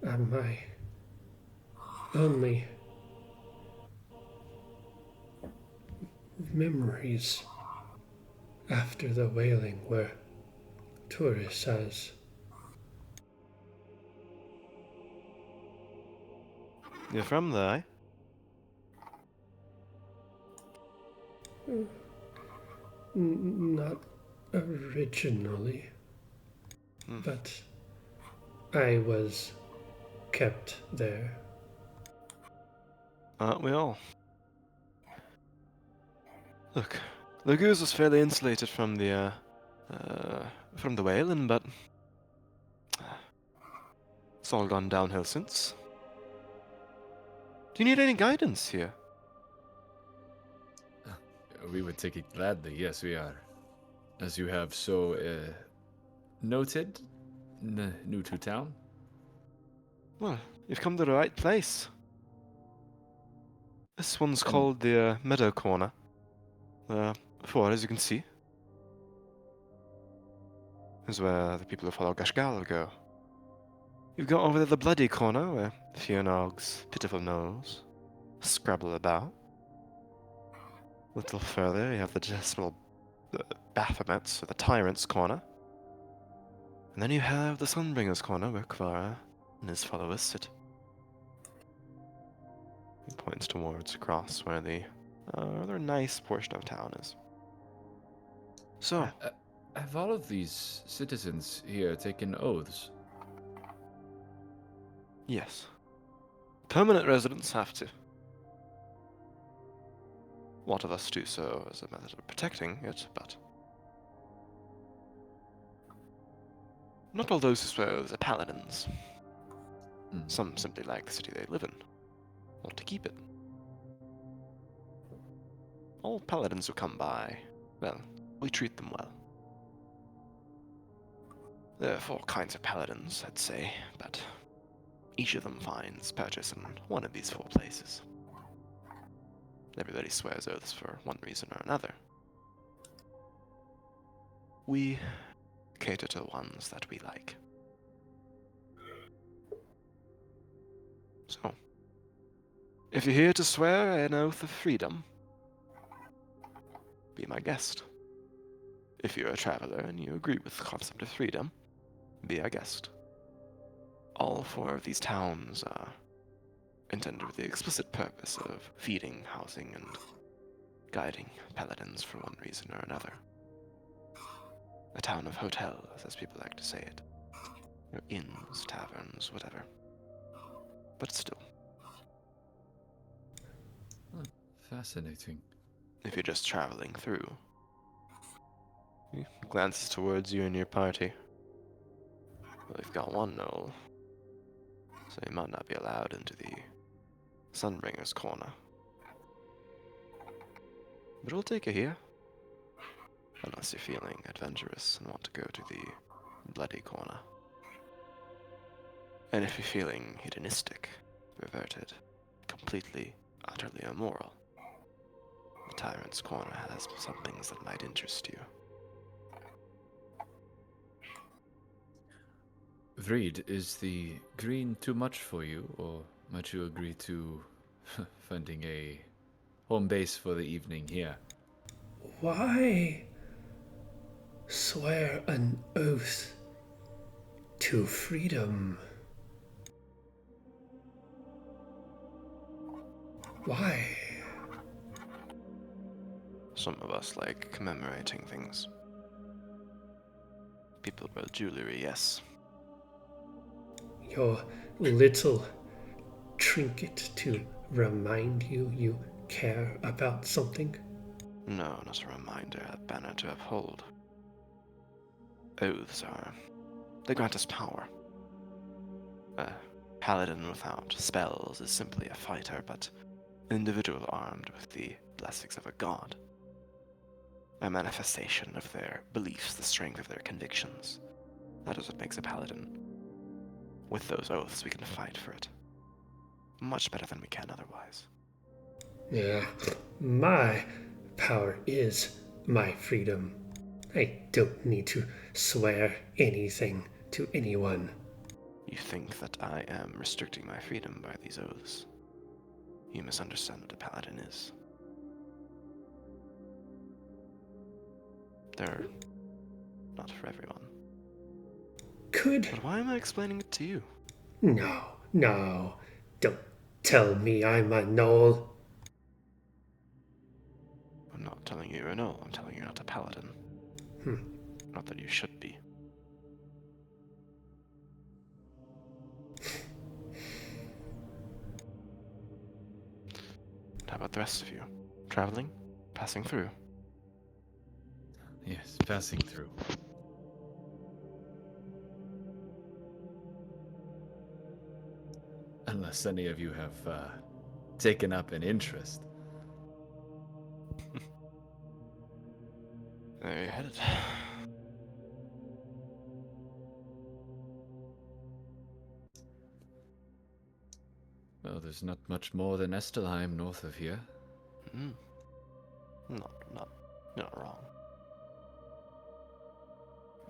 Speaker 4: My only memories after the whaling were tourists as
Speaker 1: You're from there, eh?
Speaker 4: not originally, but I was kept there.
Speaker 1: Aren't we all? Look, Lagoose was fairly insulated from the whaling, but it's all gone downhill since. Do you need any guidance here?
Speaker 7: We would take it gladly. Yes, we are. As you have so noted, new to town.
Speaker 1: Well, you've come to the right place. This one's called the Meadow Corner. For, as you can see, is where the people who follow Gashgal go. You've got over there the Bloody Corner, where Fionog's pitiful nose scrabble about. A little further, you have the detestable Baphomets, or the Tyrant's Corner. And then you have the Sunbringer's Corner, where Kvara and his followers sit. He points towards across where the rather nice portion of town is. So,
Speaker 7: have all of these citizens here taken oaths?
Speaker 1: yes. Permanent residents have to. A lot of us do so as a method of protecting it, but not all those who swear oaths are paladins. Some simply like the city they live in, want to keep it. All paladins who come by, well, we treat them well. There are 4 kinds of paladins, I'd say, but each of them finds purchase in one of these 4 places. Everybody swears oaths for one reason or another. We cater to the ones that we like. So, if you're here to swear an oath of freedom, be my guest. If you're a traveler and you agree with the concept of freedom, be our guest. All 4 of these towns are intended with the explicit purpose of feeding, housing, and guiding paladins for one reason or another. A town of hotels, as people like to say it. Or inns, taverns, whatever. But still,
Speaker 7: Fascinating.
Speaker 1: if you're just traveling through, he glances towards you and your party. Well, we've got one knoll, so you might not be allowed into the Sunbringer's corner. But we'll take you here. Unless you're feeling adventurous and want to go to the Bloody Corner. And if you're feeling hedonistic, perverted, completely, utterly immoral, the Tyrant's Corner has some things that might interest you.
Speaker 7: Vreed, is the green too much for you, or might you agree to finding a home base for the evening here?
Speaker 4: Why swear an oath to freedom? Why?
Speaker 1: Some of us like commemorating things. People wear jewelry, yes.
Speaker 4: Your little trinket to remind you you care about something?
Speaker 1: No, not a reminder, a banner to uphold. Oaths they grant us power. A paladin without spells is simply a fighter, but an individual armed with the blessings of a god. A manifestation of their beliefs, the strength of their convictions. That is what makes a paladin. With those oaths, we can fight for it. Much better than we can otherwise.
Speaker 4: Yeah, my power is my freedom. I don't need to swear anything to anyone.
Speaker 1: You think that I am restricting my freedom by these oaths? You misunderstand what a paladin is. They're not for everyone.
Speaker 4: Could.
Speaker 1: But why am I explaining it to you?
Speaker 4: No. Don't tell me I'm a gnoll.
Speaker 1: I'm not telling you you're a gnoll, I'm telling you you're not a paladin. Not that you should be. How about the rest of you? Traveling? Passing through?
Speaker 7: Yes, passing through. Unless any of you have taken up an interest.
Speaker 1: There you're headed.
Speaker 7: Well, there's not much more than Estelheim north of here.
Speaker 1: Not wrong.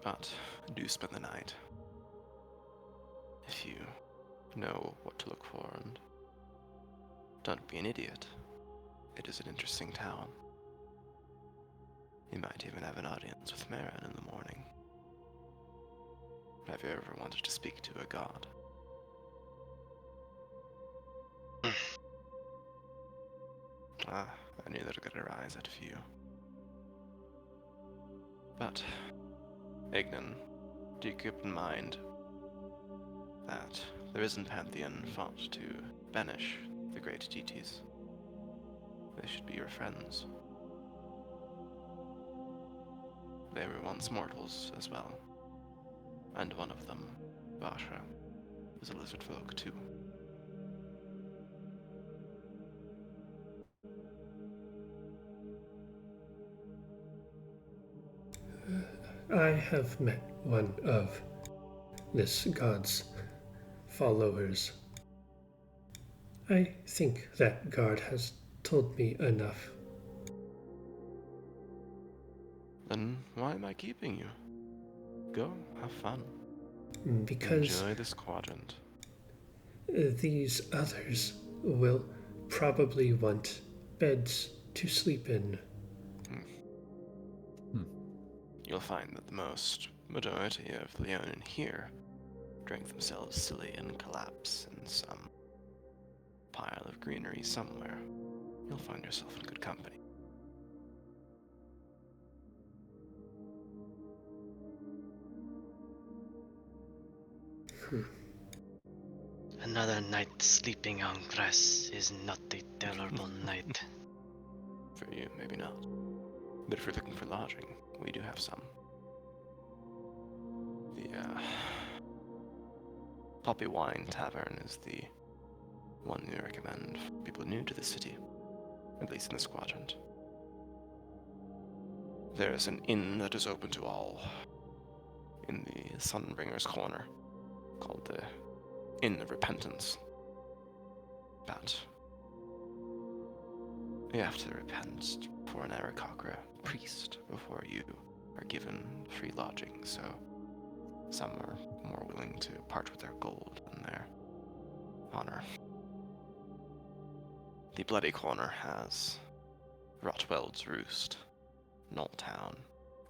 Speaker 1: But do spend the night. If you know what to look for, and don't be an idiot. It is an interesting town. You might even have an audience with Marin in the morning. Have you ever wanted to speak to a god? I knew that it could arise out of you. But, Ignan, do keep in mind that there isn't Pantheon fought to banish the great deities. They should be your friends. They were once mortals as well. And one of them, Basha, was a lizard folk too.
Speaker 4: I have met one of this god's followers. I think that guard has told me enough.
Speaker 1: Then why am I keeping you? Go, have fun.
Speaker 4: Because
Speaker 1: enjoy this quadrant.
Speaker 4: these others will probably want beds to sleep in.
Speaker 1: You'll find that the most majority of Leonin here drink themselves silly and collapse in some pile of greenery somewhere, you'll find yourself in good company.
Speaker 10: Another night sleeping on grass is not a terrible night.
Speaker 1: For you, maybe not. But if you're looking for lodging, we do have some. The Poppy Wine Tavern is the one we recommend for people new to the city, at least in this quadrant. There is an inn that is open to all in the Sunbringer's Corner, called the Inn of Repentance. But you have to repent for an Aarakocra priest before you are given free lodging, so some are more willing to part with their gold than their honor. The Bloody Corner has Rotweld's Roost, Knolltown,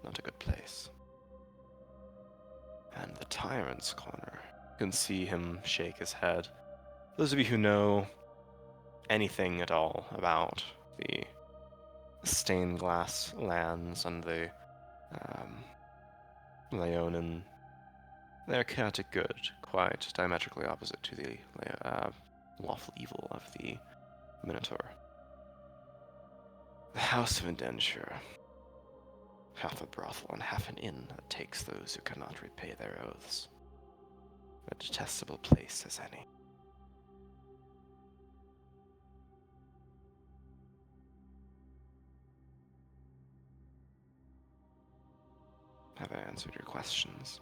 Speaker 1: not a good place. And the Tyrant's Corner, you can see him shake his head. Those of you who know anything at all about the stained glass lands and the Leonin, they're chaotic good, quite diametrically opposite to the lawful evil of the Minotaur. The House of Indenture, half a brothel and half an inn that takes those who cannot repay their oaths. A detestable place as any. Have I answered your questions?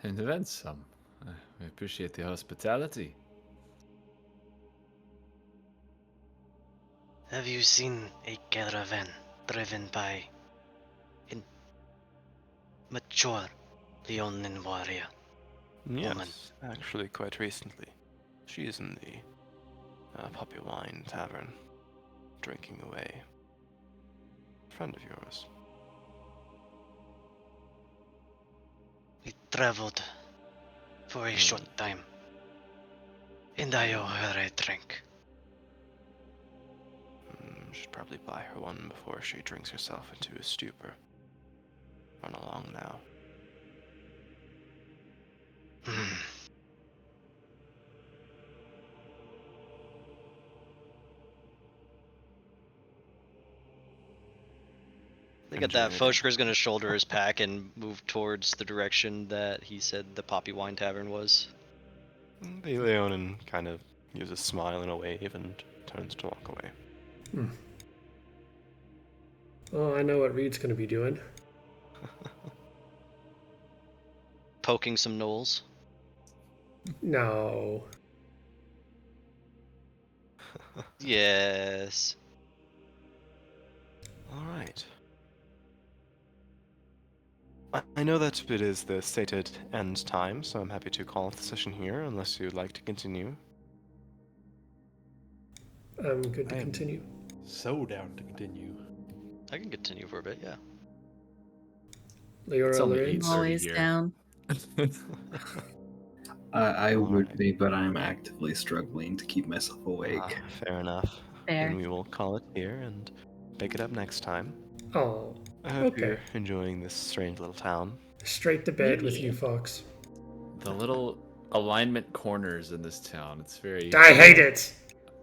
Speaker 7: And then some. I appreciate the hospitality.
Speaker 10: Have you seen a caravan driven by a mature Leonin warrior?
Speaker 1: Yes,
Speaker 10: Woman.
Speaker 1: actually quite recently. She is in the Poppy Wine Tavern, drinking away. Friend of yours.
Speaker 10: We traveled for a short time, and I owe her a drink.
Speaker 1: Should probably buy her one before she drinks herself into a stupor. Run along now.
Speaker 3: Look at that. Foshker's gonna shoulder his pack and move towards the direction that he said the Poppy Wine Tavern was.
Speaker 1: The Leonin kind of gives a smile and a wave and turns to walk away.
Speaker 4: Oh, I know what Reed's going to be doing.
Speaker 3: Poking some knolls.
Speaker 4: No.
Speaker 3: Yes.
Speaker 1: Alright. I know that it is the stated end time, so I'm happy to call off the session here, unless you'd like to continue.
Speaker 4: I'm good to continue.
Speaker 2: So down to continue.
Speaker 3: I can continue for a bit, yeah.
Speaker 7: It's
Speaker 4: Leora
Speaker 7: only
Speaker 4: Lorenz.
Speaker 7: 8:30
Speaker 5: Always
Speaker 7: here.
Speaker 5: down.
Speaker 6: I would
Speaker 1: Alright.
Speaker 6: be, but I'm actively struggling to keep myself awake.
Speaker 1: Fair enough.
Speaker 5: Fair.
Speaker 1: Then we will call it here and pick it up next time.
Speaker 4: Oh,
Speaker 1: I hope
Speaker 4: Okay.
Speaker 1: you're enjoying this strange little town.
Speaker 4: straight to bed with you, Fox.
Speaker 7: The little alignment corners in this town. It's very.
Speaker 4: I hate it.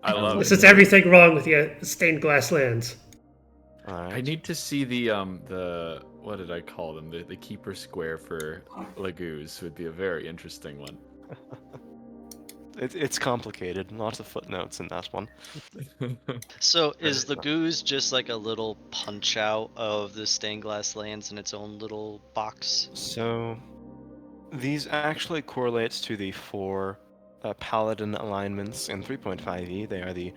Speaker 7: I love
Speaker 4: This
Speaker 7: it.
Speaker 4: is everything wrong with the stained glass lands.
Speaker 1: Alright.
Speaker 7: I need to see the what did I call them? The keeper square for Lagoos would be a very interesting one.
Speaker 1: It's complicated. Lots of footnotes in that one.
Speaker 3: So is the goose just like a little punch out of the stained glass lands in its own little box?
Speaker 1: So, these actually correlate to the four paladin alignments in 3.5e. They are the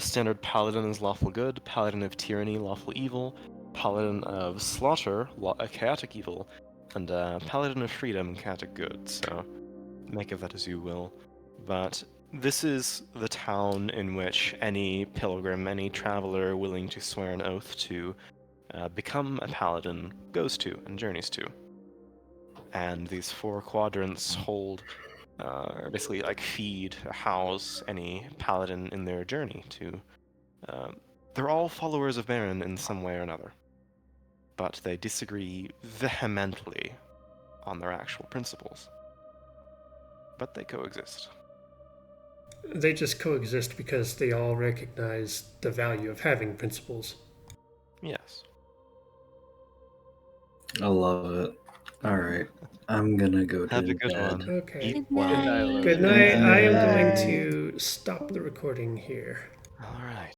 Speaker 1: standard paladin is lawful good, paladin of tyranny, lawful evil, paladin of slaughter, chaotic evil, and paladin of freedom, chaotic good. So, make of that as you will. But this is the town in which any pilgrim, any traveler willing to swear an oath to become a paladin goes to and journeys to. And these 4 quadrants hold, or basically like feed, house any paladin in their journey to. They're all followers of Baron in some way or another, but they disagree vehemently on their actual principles. But they coexist.
Speaker 4: They just coexist because they all recognize the value of having principles.
Speaker 1: Yes.
Speaker 6: I love it. All right, I'm gonna go to
Speaker 1: Have a good
Speaker 6: bed.
Speaker 1: one.
Speaker 4: Okay.
Speaker 1: Eat
Speaker 5: Good
Speaker 1: well.
Speaker 5: night.
Speaker 4: Good night. I am going
Speaker 8: Bye.
Speaker 4: to stop the recording here.
Speaker 1: All right.